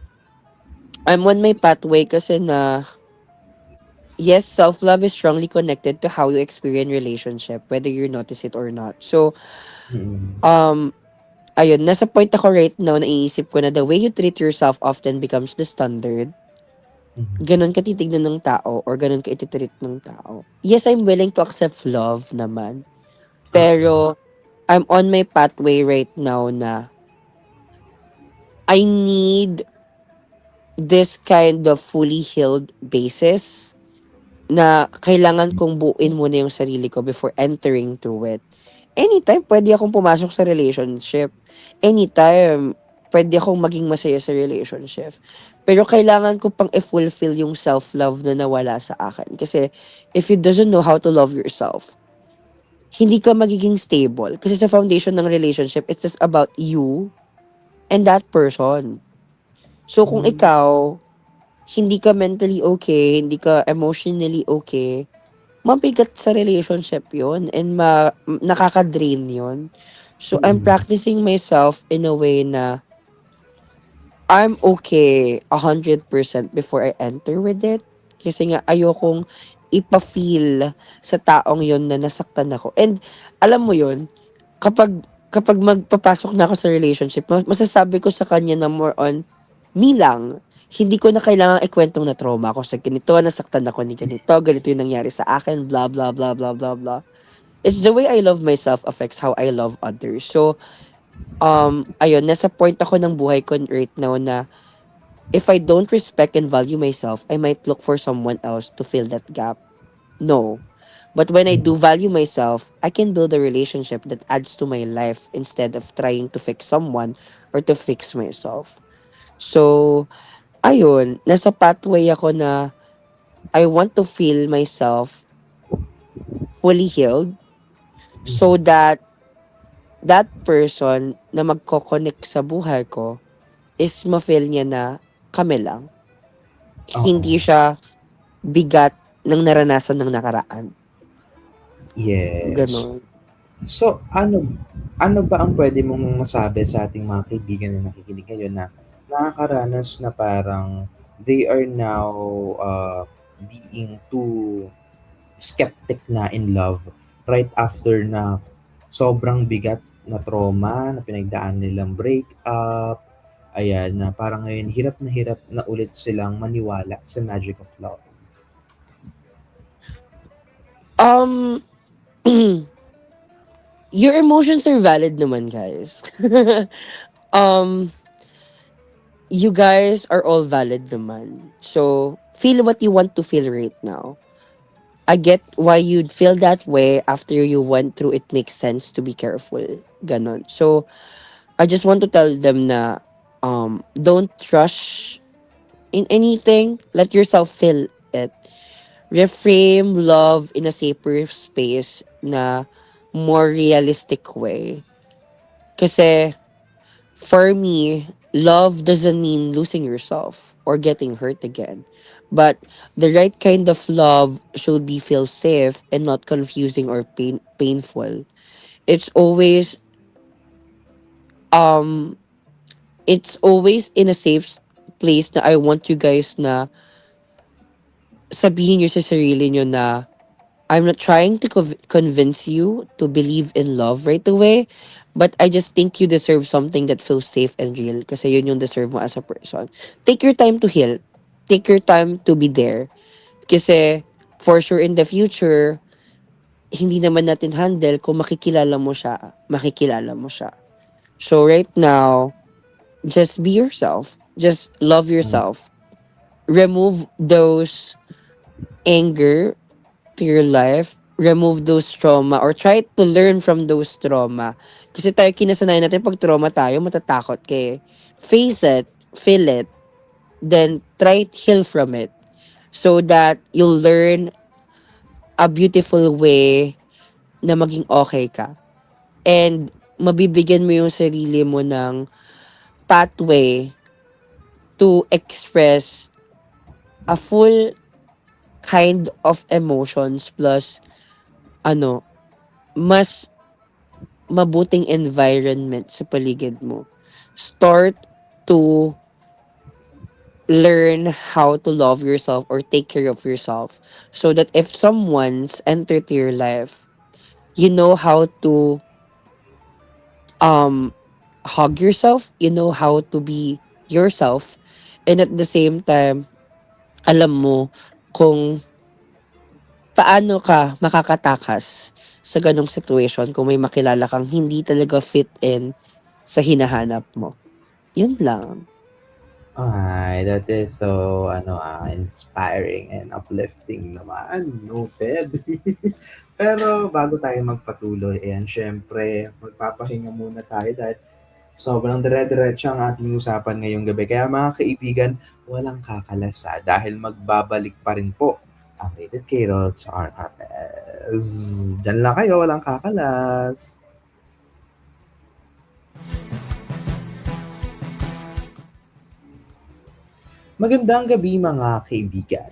I'm on my pathway kasi na, yes, self-love is strongly connected to how you experience relationship, whether you notice it or not. So, Mm. um, ayun, nasa point ako right now na iisip ko na the way you treat yourself often becomes the standard. Mm. Ganun ka titignan ng tao or ganun ka ititreat ng tao. Yes, I'm willing to accept love naman. Oo. Pero, I'm on my pathway right now na I need this kind of fully healed basis na kailangan kong buuin muna yung sarili ko before entering through it. Anytime, pwede akong pumasok sa relationship. Anytime, pwede akong maging masaya sa relationship. Pero kailangan ko pang i-fulfill yung self-love na nawala sa akin. Kasi if you doesn't know how to love yourself, hindi ka magiging stable. Kasi sa foundation ng relationship, it's just about you and that person. So kung Mm. ikaw, hindi ka mentally okay, hindi ka emotionally okay, mabigat sa relationship yon and nakaka-drain yon. So, I'm Mm. practicing myself in a way na I'm okay 100% before I enter with it. Kasi nga ayokong ipa-feel sa taong yon na nasaktan ako. And alam mo yon, kapag magpapasok na ako sa relationship, masasabi ko sa kanya na more on me lang. Hindi ko na kailangang ikwentong na trauma ako sa ganito, nasaktan ako ni ganito, ganito yung nangyari sa akin, blah, blah, blah, blah, blah, blah. It's the way I love myself affects how I love others. So, ayun, nasa point ako ng buhay ko right now na if I don't respect and value myself, I might look for someone else to fill that gap. No. But when I do value myself, I can build a relationship that adds to my life instead of trying to fix someone or to fix myself. So, ayun, nasa pathway ako na I want to feel myself fully healed so Mm. that that person na magko-connect sa buhay ko is ma-feel niya na kami lang. Hindi Oo. siya bigat ng naranasan ng nakaraan. Yes. Ganon. So, ano ba ang pwede mong masabi sa ating mga kaibigan na nakikinig ngayon na nakakaranas na parang they are now being too skeptic na in love right after na sobrang bigat na trauma na pinagdaan nilang breakup, Ayan, na parang ngayon hirap na ulit silang maniwala sa magic of love. Um, your emotions are valid naman, guys. um, you guys are all valid naman. So, feel what you want to feel right now. I get why you'd feel that way after you went through it makes sense to be careful. Ganon. So, I just want to tell them na don't rush in anything. Let yourself feel it. Reframe love in a safer space na more realistic way. Kasi for me, love doesn't mean losing yourself or getting hurt again. But the right kind of love should be feel safe and not confusing or painful. It's always um it's always in a place na I want you guys na sabihin nyo sa sarili nyo na I'm not trying to convince you to believe in love right away, but I just think you deserve something that feels safe and real kasi yun yung deserve mo as a person. Take your time to heal. Take your time to be there. Kasi for sure in the future, hindi naman natin handle kung makikilala mo siya. Makikilala mo siya. So right now, just be yourself. Just love Mm. yourself. Remove those anger to your life, remove those trauma or try to learn from those trauma. Kasi tayo kinasanayan natin pag trauma tayo, matatakot ka eh. Face it, feel it, then try to heal from it so that you'll learn a beautiful way na maging okay ka. And mabibigyan mo yung sarili mo ng pathway to express a full kind of emotions plus ano, mas mabuting environment sa paligid mo. Start to learn how to love yourself or take care of yourself so that if someone's entered your life, you know how to um hug yourself, you know how to be yourself, and at the same time, alam mo kung paano ka makakatakas sa ganong situation kung may makilala kang hindi talaga fit in sa hinahanap mo. Yun lang. Ay, that is so inspiring and uplifting naman. Noted. Pero bago tayo magpatuloy, ayan, syempre, magpapahinga muna tayo dahil sobrang dire-diretso ang ating usapan ngayong gabi. Kaya mga kaibigan, walang kakalasa dahil magbabalik pa rin po ang Rated K sa RRS. Diyan lang kayo, walang kakalas. Magandang gabi mga kaibigan.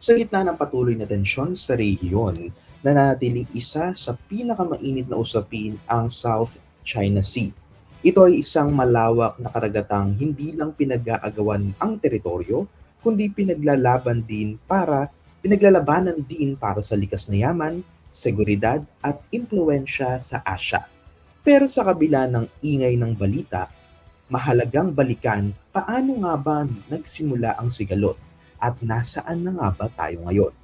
Sa gitna ng patuloy na tensyon sa rehiyon, nananatiling isa sa pinakamainit na usapin ang South China Sea. Ito ay isang malawak na karagatang hindi lang pinag-aagawan ang teritoryo, kundi pinaglalabanan din para sa likas na yaman, seguridad at impluensya sa Asya. Pero sa kabila ng ingay ng balita, mahalagang balikan paano nga ba nagsimula ang sigalot at nasaan na nga ba tayo ngayon.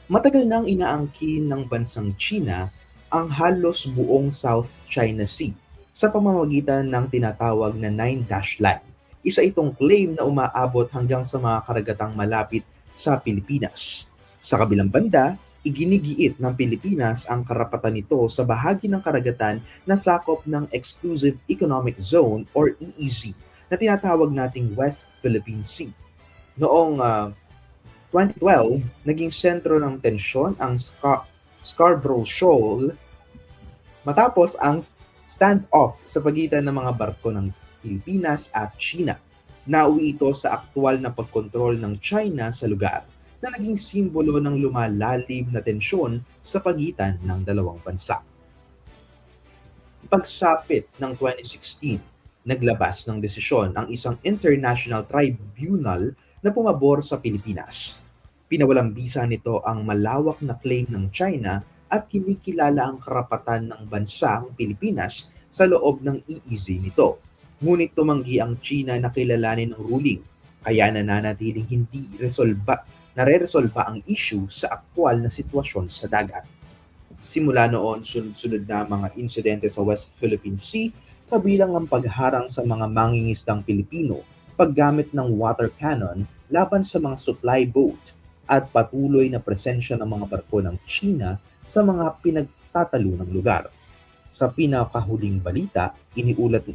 Matagal nang inaangkin ng bansang China ang halos buong South China Sea sa pamamagitan ng tinatawag na Nine Dash Line. Isa itong claim na umaabot hanggang sa mga karagatang malapit sa Pilipinas. Sa kabilang banda, iginigiit ng Pilipinas ang karapatan nito sa bahagi ng karagatan na sakop ng Exclusive Economic Zone or EEZ na tinatawag nating West Philippine Sea. Noong 2012, naging sentro ng tensyon ang Scarborough Shoal matapos ang standoff sa pagitan ng mga barko ng Pilipinas at China. Nauwi ito sa aktwal na pagkontrol ng China sa lugar na naging simbolo ng lumalalim na tensyon sa pagitan ng dalawang bansa. Pagsapit ng 2016, naglabas ng desisyon ang isang international tribunal na pumabor sa Pilipinas. Pinawalang bisa nito ang malawak na claim ng China at kinikilala ang karapatan ng bansang Pilipinas sa loob ng EEZ nito. Ngunit tumanggi ang China na kilalanin ng ruling, kaya nananatiling hindi nare-resolba ang issue sa aktwal na sitwasyon sa dagat. Simula noon, sunod-sunod na mga insidente sa West Philippine Sea, kabilang ang pagharang sa mga mangingisdang Pilipino, paggamit ng water cannon laban sa mga supply boat, at patuloy na presensya ng mga barko ng China sa mga pinagtatalunang lugar. Sa pinakahuling balita, iniulat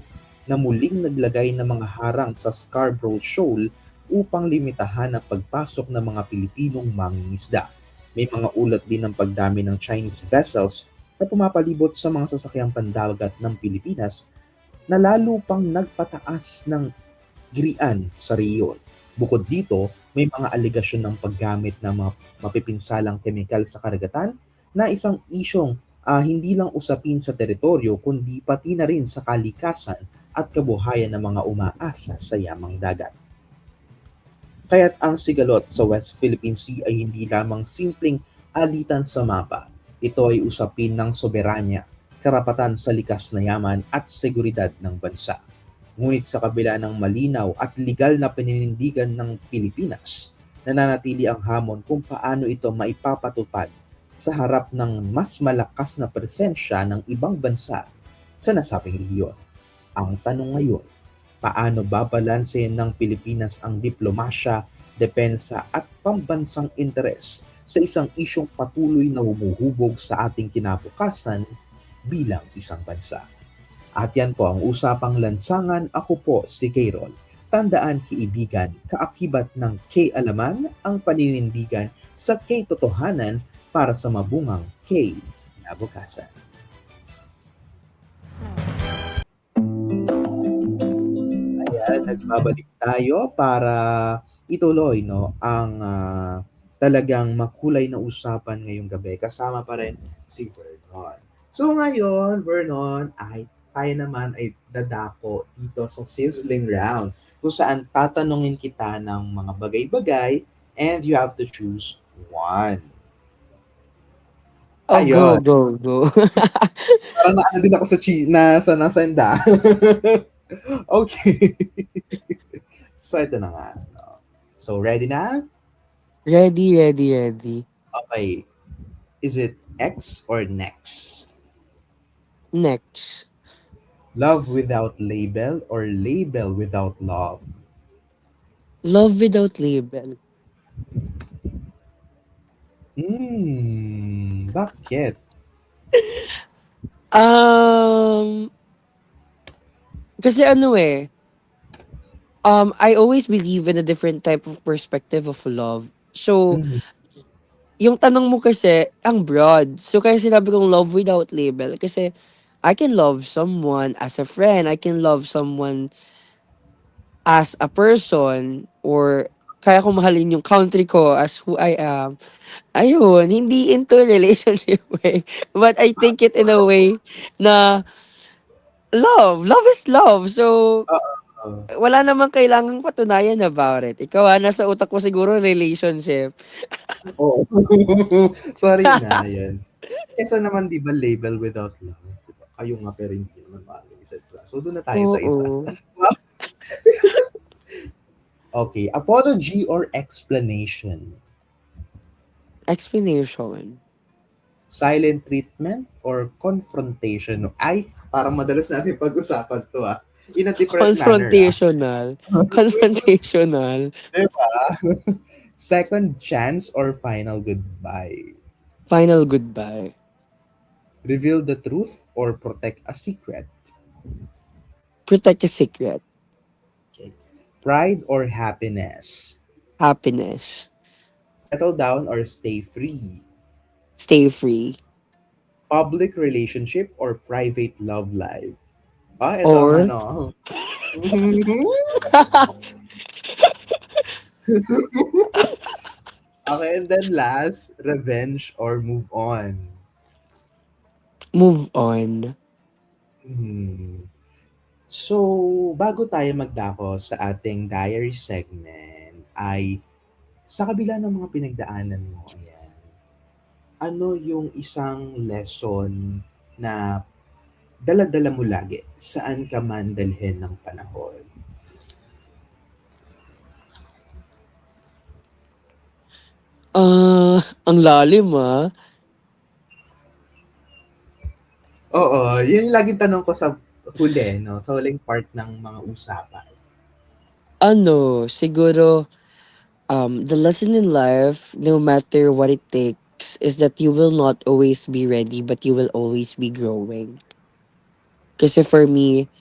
na muling naglagay ng mga harang sa Scarborough Shoal upang limitahan ang pagpasok ng mga Pilipinong mangingisda. May mga ulat din ng pagdami ng Chinese vessels na pumapalibot sa mga sasakyang pandagat ng Pilipinas na lalo pang nagpataas ng girian sa rehiyon. Bukod dito, may mga aligasyon ng paggamit ng mga mapipinsalang kemikal sa karagatan na isang isyong hindi lang usapin sa teritoryo kundi pati na rin sa kalikasan at kabuhayan ng mga umaasa sa yamang dagat. Kaya't ang sigalot sa West Philippine Sea ay hindi lamang simpleng alitan sa mapa. Ito ay usapin ng soberanya, karapatan sa likas na yaman at seguridad ng bansa. Ngunit sa kabila ng malinaw at legal na paninindigan ng Pilipinas, nananatili ang hamon kung paano ito maipapatupad sa harap ng mas malakas na presensya ng ibang bansa sa nasabing rehiyon. Ang tanong ngayon, paano babalanse ng Pilipinas ang diplomasya, depensa at pambansang interes sa isang isyong patuloy na humuhubog sa ating kinabukasan bilang isang bansa? At yan po ang usapang lansangan. Ako po si Kayrol. Tandaan kaibigan, kaakibat ng K-alaman ang paninindigan sa K-totohanan para sa mabungang K-nabukasan. Ayan, nagbabalik tayo para ituloy ang talagang makulay na usapan ngayong gabi. Kasama pa rin si Vernon. So ngayon, Vernon, ay tayo naman ay dadako dito sa sizzling round kung saan tatanungin kita ng mga bagay-bagay and you have to choose one. Oh, go, Ayun. go, go. Parang naano din ako sa nasenda. Okay. So ito na nga. No? So ready na? Ready, ready, ready. Okay. Is it X or next? Next. Love without label or label without love? Love without label. Bakit? Um, Kasi I always believe in a different type of perspective of love. So, Mm, yung tanong mo kasi, ang broad. So, kaya sinabi kong love without label. Kasi, I can love someone as a friend. I can love someone as a person. Or, kaya ko mahalin yung country ko as who I am. Ayun, hindi into relationship way. But I think it in a way na love is love. So, Oo. wala namang kailangang patunayan about it. Ikaw, nasa utak mo siguro relationship. Oo. Sorry na, yan. Kesa naman, di ba, label without love? Diba? Kayo nga, pero hindi naman mahal yung isa't isa. So, doon na tayo sa isa. Oo. Okay. Apology or explanation? Explanation. Silent treatment or confrontation? Ay, parang madalas natin pag-usapan to in a different manner Confrontational. Confrontational. Diba? Second chance or final goodbye? Final goodbye. Reveal the truth or protect a secret? Protect a secret. Okay. Pride or happiness? Happiness. Settle down or stay free? Stay free. Public relationship or private love life? Ito ang Or, ano. Okay, and then last, revenge or move on? move on. Hmm. So, bago tayo magdako sa ating diary segment, ay sa kabila ng mga pinagdaanan mo, ayan, ano yung isang lesson na dala-dala mo lagi saan ka man dalhin ng panahon? Ang lalim, ah. Oo, yun yung laging tanong ko sa huli, no? Sa huling part ng mga usapan. Ano, siguro, the lesson in life, no matter what it takes, is that you will not always be ready, but you will always be growing. Kasi for me,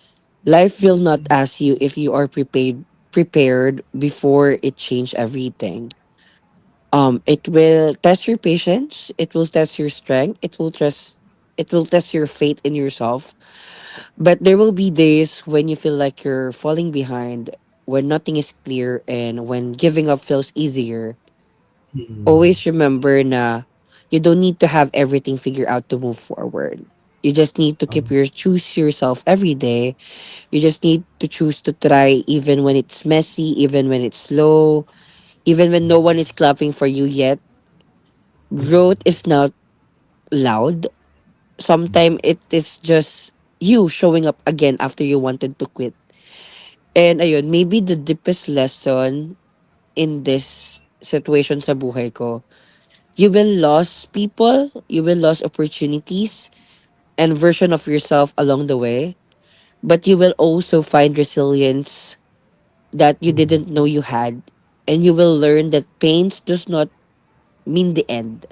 life will not ask you if you are prepared before it change everything. It will test your patience, it will test your strength, it will test your faith in yourself. But there will be days when you feel like you're falling behind, when nothing is clear, and when giving up feels easier. Hmm. Always remember na you don't need to have everything figured out to move forward. You just need to Oh, choose yourself every day. You just need to choose to try even when it's messy, even when it's slow, even when no one is clapping for you yet. Growth is not loud. Sometimes it is just you showing up again after you wanted to quit. And ayun, maybe the deepest lesson in this situation sa buhay ko, you will lose people, you will lose opportunities and version of yourself along the way, but you will also find resilience that you hmm. didn't know you had. And you will learn that pains does not mean the end.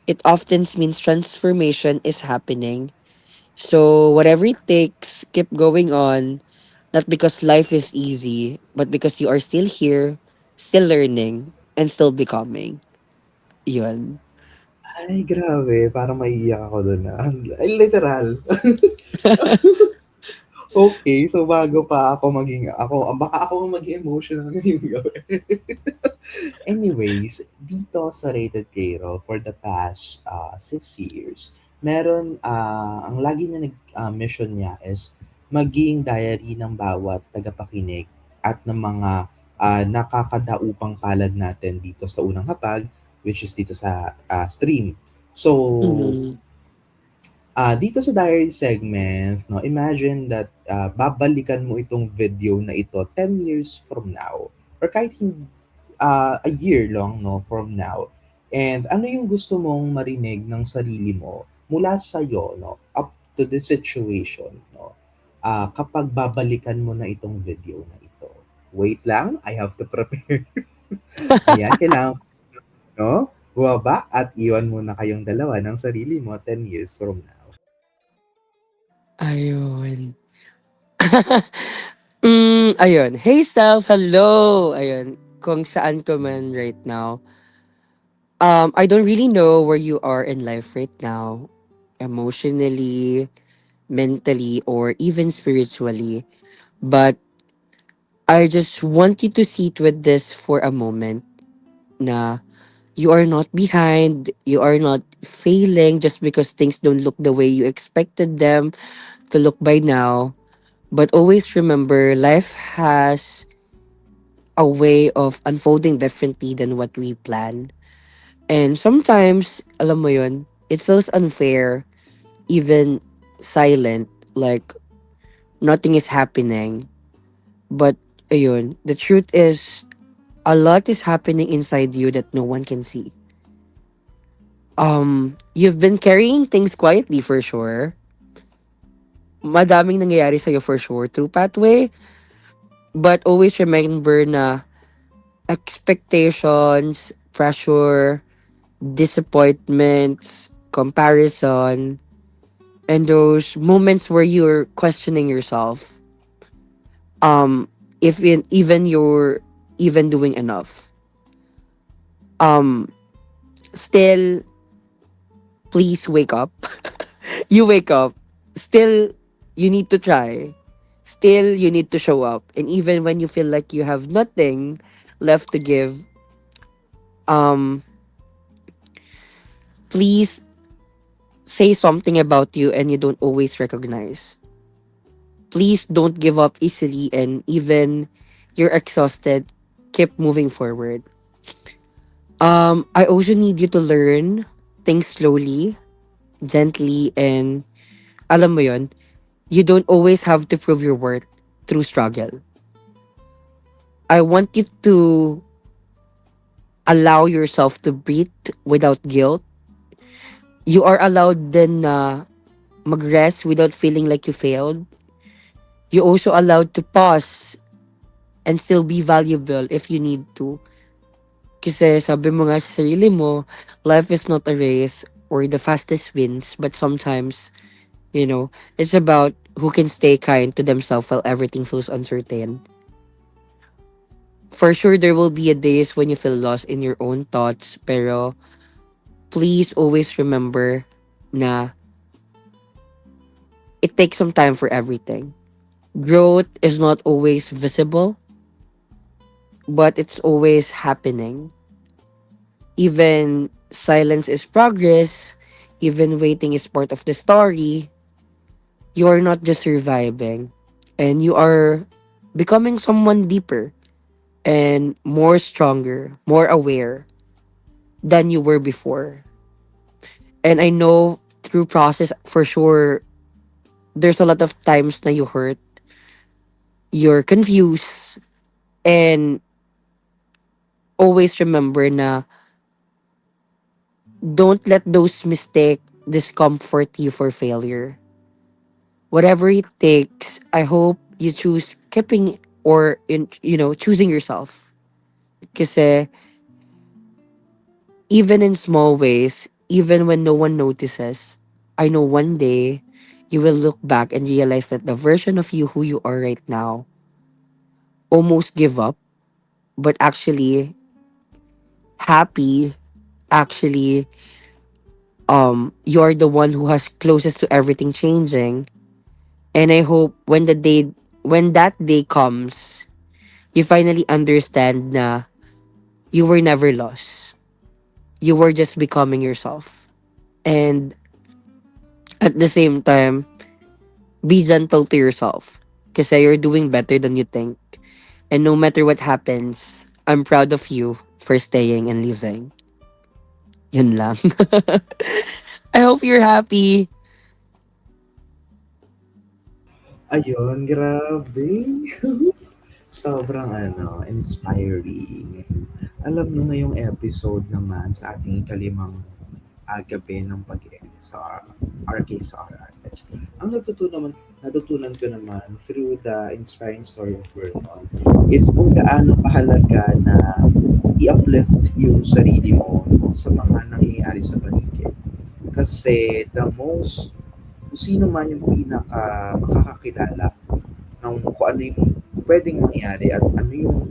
It often means transformation is happening. So whatever it takes, keep going on. Not because life is easy, but because you are still here, still learning, and still becoming. Yun. Ay, grabe. Parang maiiyak ako dun, ah. Ay, literal. Okay, so bago pa ako maging ako, baka ako ang maging emotional ngayong gabi. Anyways, dito sa Rated K-Roll for the past 6 years, meron, ang lagi na mission niya is maging diary ng bawat tagapakinig at ng mga nakakadaupang palad natin dito sa unang hapag, which is dito sa stream. So, Mhm. dito sa diary segment, no, imagine that babalikan mo itong video na ito 10 years from now or kahit a year long, no, from now. And ano yung gusto mong marinig ng sarili mo mula sa iyo, no, up to the situation, no, kapag babalikan mo na itong video na ito. Wait lang, I have to prepare. Ayan, kailangan ko, no, bumaba at iwan muna kayong dalawa ng sarili mo 10 years from now. Ayun. Ayun. Hey self, hello! Ayun. Kung saan ko man right now. I don't really know where you are in life right now. Emotionally, mentally, or even spiritually. But I just want you to sit with this for a moment na you are not behind, you are not failing just because things don't look the way you expected them to look by now. But always remember, life has a way of unfolding differently than what we plan. And sometimes, alam mo yun, it feels unfair, even silent, like nothing is happening. But ayun, the truth is, a lot is happening inside you that no one can see. You've been carrying things quietly for sure. Madaming nangyayari sa'yo for sure through pathway. But always remember na expectations, pressure, disappointments, comparison, and those moments where you're questioning yourself. If even you're even doing enough. Um, Still, please wake up. You wake up. Still, you need to try. Still, you need to show up. And even when you feel like you have nothing left to give, um, please say something about you and you don't always recognize. Please don't give up easily, and even you're exhausted, keep moving forward. I also need you to learn things slowly, gently, and alam mo yon, You don't always have to prove your worth through struggle. I want you to allow yourself to breathe without guilt. You are allowed then na mag-rest without feeling like you failed. You also allowed to pause and still be valuable if you need to. Kasi sabi mo nga sa sarili mo, life is not a race or the fastest wins, but sometimes, it's about who can stay kind to themselves while everything feels uncertain. For sure, there will be a days when you feel lost in your own thoughts, pero please always remember na it takes some time for everything. Growth is not always visible, but it's always happening. Even silence is progress, even waiting is part of the story. You are not just surviving, and you are becoming someone deeper and more stronger, more aware than you were before. And I know through process for sure there's a lot of times na you hurt, you're confused, and always remember na don't let those mistakes discomfort you for failure. Whatever it takes, I hope you choose keeping or choosing yourself. Kasi even in small ways, even when no one notices, I know one day you will look back and realize that the version of you who you are right now almost give up, but actually happy, actually you're the one who has closest to everything changing. And I hope when that day comes, you finally understand na you were never lost. You were just becoming yourself. And at the same time, be gentle to yourself. Kasi you're doing better than you think. And no matter what happens, I'm proud of you for staying and living. Yun lang. I hope you're happy. Ayun, grabe. Sobrang inspiring. Alam mo ngayong episode naman sa ating ikalimang gabi ng pag-edit sa RK sa RRS. Ang natutunan ko naman through the inspiring story of Vernon is kung gaano kahalaga na i-uplift yung sarili mo sa mga nangyayari sa paligid. Kasi kung sino man yung pinaka makakakilala ng kung ano yung pwedeng mangyari at ano yung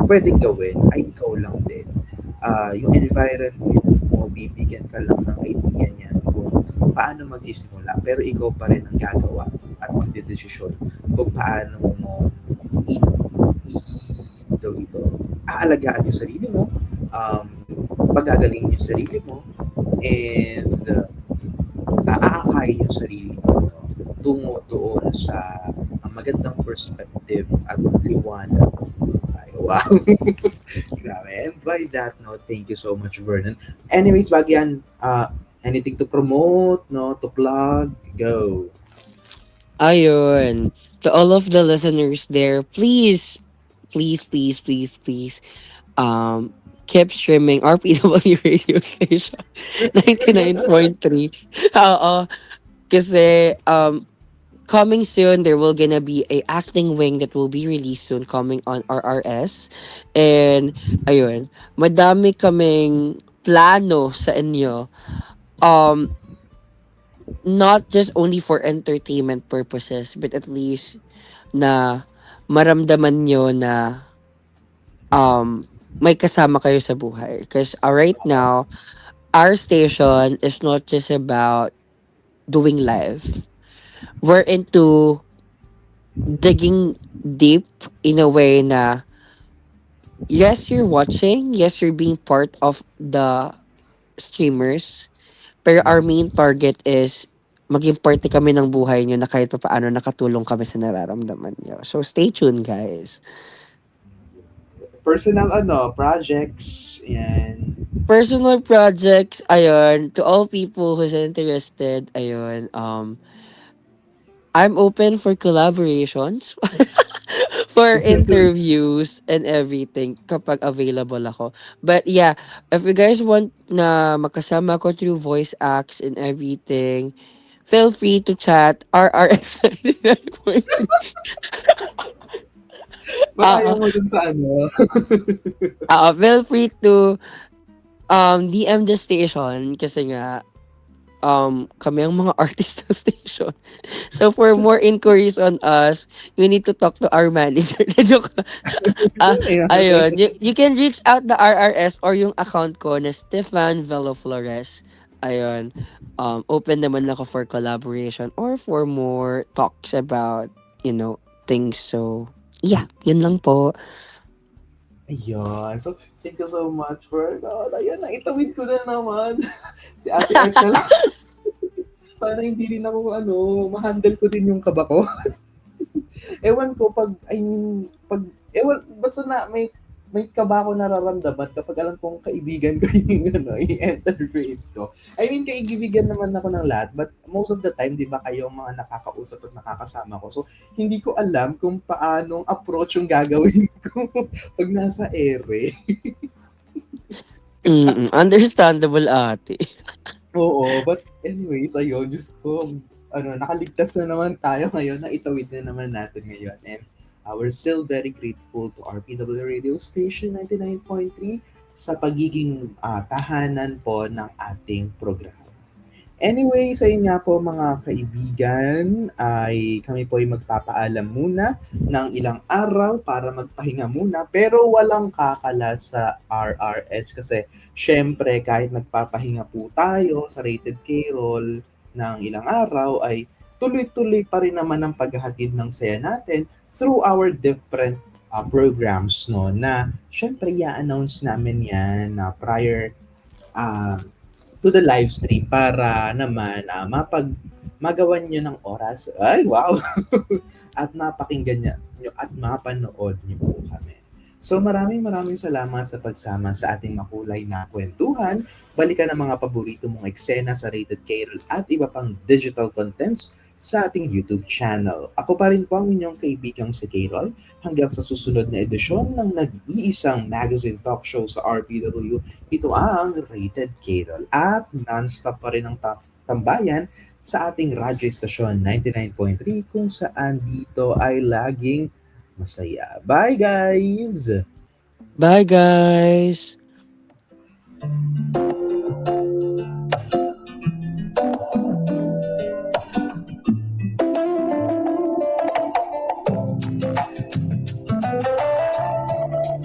pwedeng gawin ay ikaw lang din. Yung environment mo, bibigyan ka lang ng idea niyan kung paano magsisimula pero ikaw pa rin ang gagawa at magdedesisyon kung paano mo i, ito, aalagaan yung sarili mo, pagagalingin yung sarili mo, and aakayin yung sarili mo tungo doon sa magandang perspective at liwanag ng buhay. Wow! Grabe. And by that note, thank you so much, Vernon. Anyways, Bagyan, anything to promote, no? To plug? Go. Ayun. To all of the listeners there, please, please, please, please, please, um, keep streaming our PW radio station 99.3. Oo. Kasi, coming soon, there will gonna be a acting wing that will be released soon coming on RRS. And, ayun, madami kaming plano sa inyo. Um, not just only for entertainment purposes, but at least na maramdaman nyo na may kasama kayo sa buhay. Because right now, our station is not just about doing live. We're into digging deep in a way na yes, you're watching, yes, you're being part of the streamers, pero our main target is maging parte kami ng buhay nyo na kahit papaano nakatulong kami sa nararamdaman nyo. So stay tuned, guys. Personal projects, and Personal projects, ayun, to all people who's interested, ayun, I'm open for collaborations, for interviews and everything kapag available ako. But yeah, if you guys want na makasama ko through voice acts and everything, feel free to chat RRS 99.3. Baka Oo, ayaw mo dun sa ano. feel free to DM the station kasi nga kami ang mga artist ng station. So for more inquiries on us, you need to talk to our manager. Joke. Ayan. Ayun. You can reach out the RRS or yung account ko na Stefan Velo Flores. Ayun. Open naman ako for collaboration or for more talks about, things. So, yeah. Yun lang po. Ayun. So, thank you so much for, God, ayan, naitawid ko na naman. Si Ate Art na lang. Sana hindi rin ako, ma-handle ko din yung kaba ko. Ewan ko, basta na, may kaba ko nararamdaman kapag alam kong kaibigan ko yung, i-entertain ko. I mean, kaibigan naman ako ng lahat, but most of the time, di ba, kayo ang mga nakakausap at nakakasama ko. So, hindi ko alam kung paanong approach yung gagawin ko pag nasa ere. Understandable, ate. Oo, but anyways, ayun, Diyos ko, nakaligtas na naman tayo ngayon, na itawid na naman natin ngayon. And we're still very grateful to RPW Radio Station 99.3 sa pagiging tahanan po ng ating programa. Anyway, sa inyo nga po mga kaibigan, ay kami po ay magpapaalam muna ng ilang araw para magpahinga muna, pero walang kakala sa RRS kasi syempre kahit nagpapahinga po tayo sa Rated K-Roll ng ilang araw ay tuloy-tuloy pa rin naman ang paghahatid ng saya natin through our different programs, no, na syempre i-announce namin yan prior uh, to the live stream para naman magawan nyo ng oras. Ay, wow! At mapakinggan nyo at mapanood nyo po kami. So maraming salamat sa pagsama sa ating makulay na kwentuhan. Balikan ang mga paborito mong eksena sa Rated K-Roll at iba pang digital contents sa ating YouTube channel. Ako pa rin po ang inyong kaibigang si K-Roll hanggang sa susunod na edisyon ng nag-iisang magazine talk show sa RPW. Ito ang Rated K-Roll at non-stop pa rin ang tambayan sa ating radyo stasyon 99.3 kung saan dito ay laging masaya. Bye guys! Bye, guys!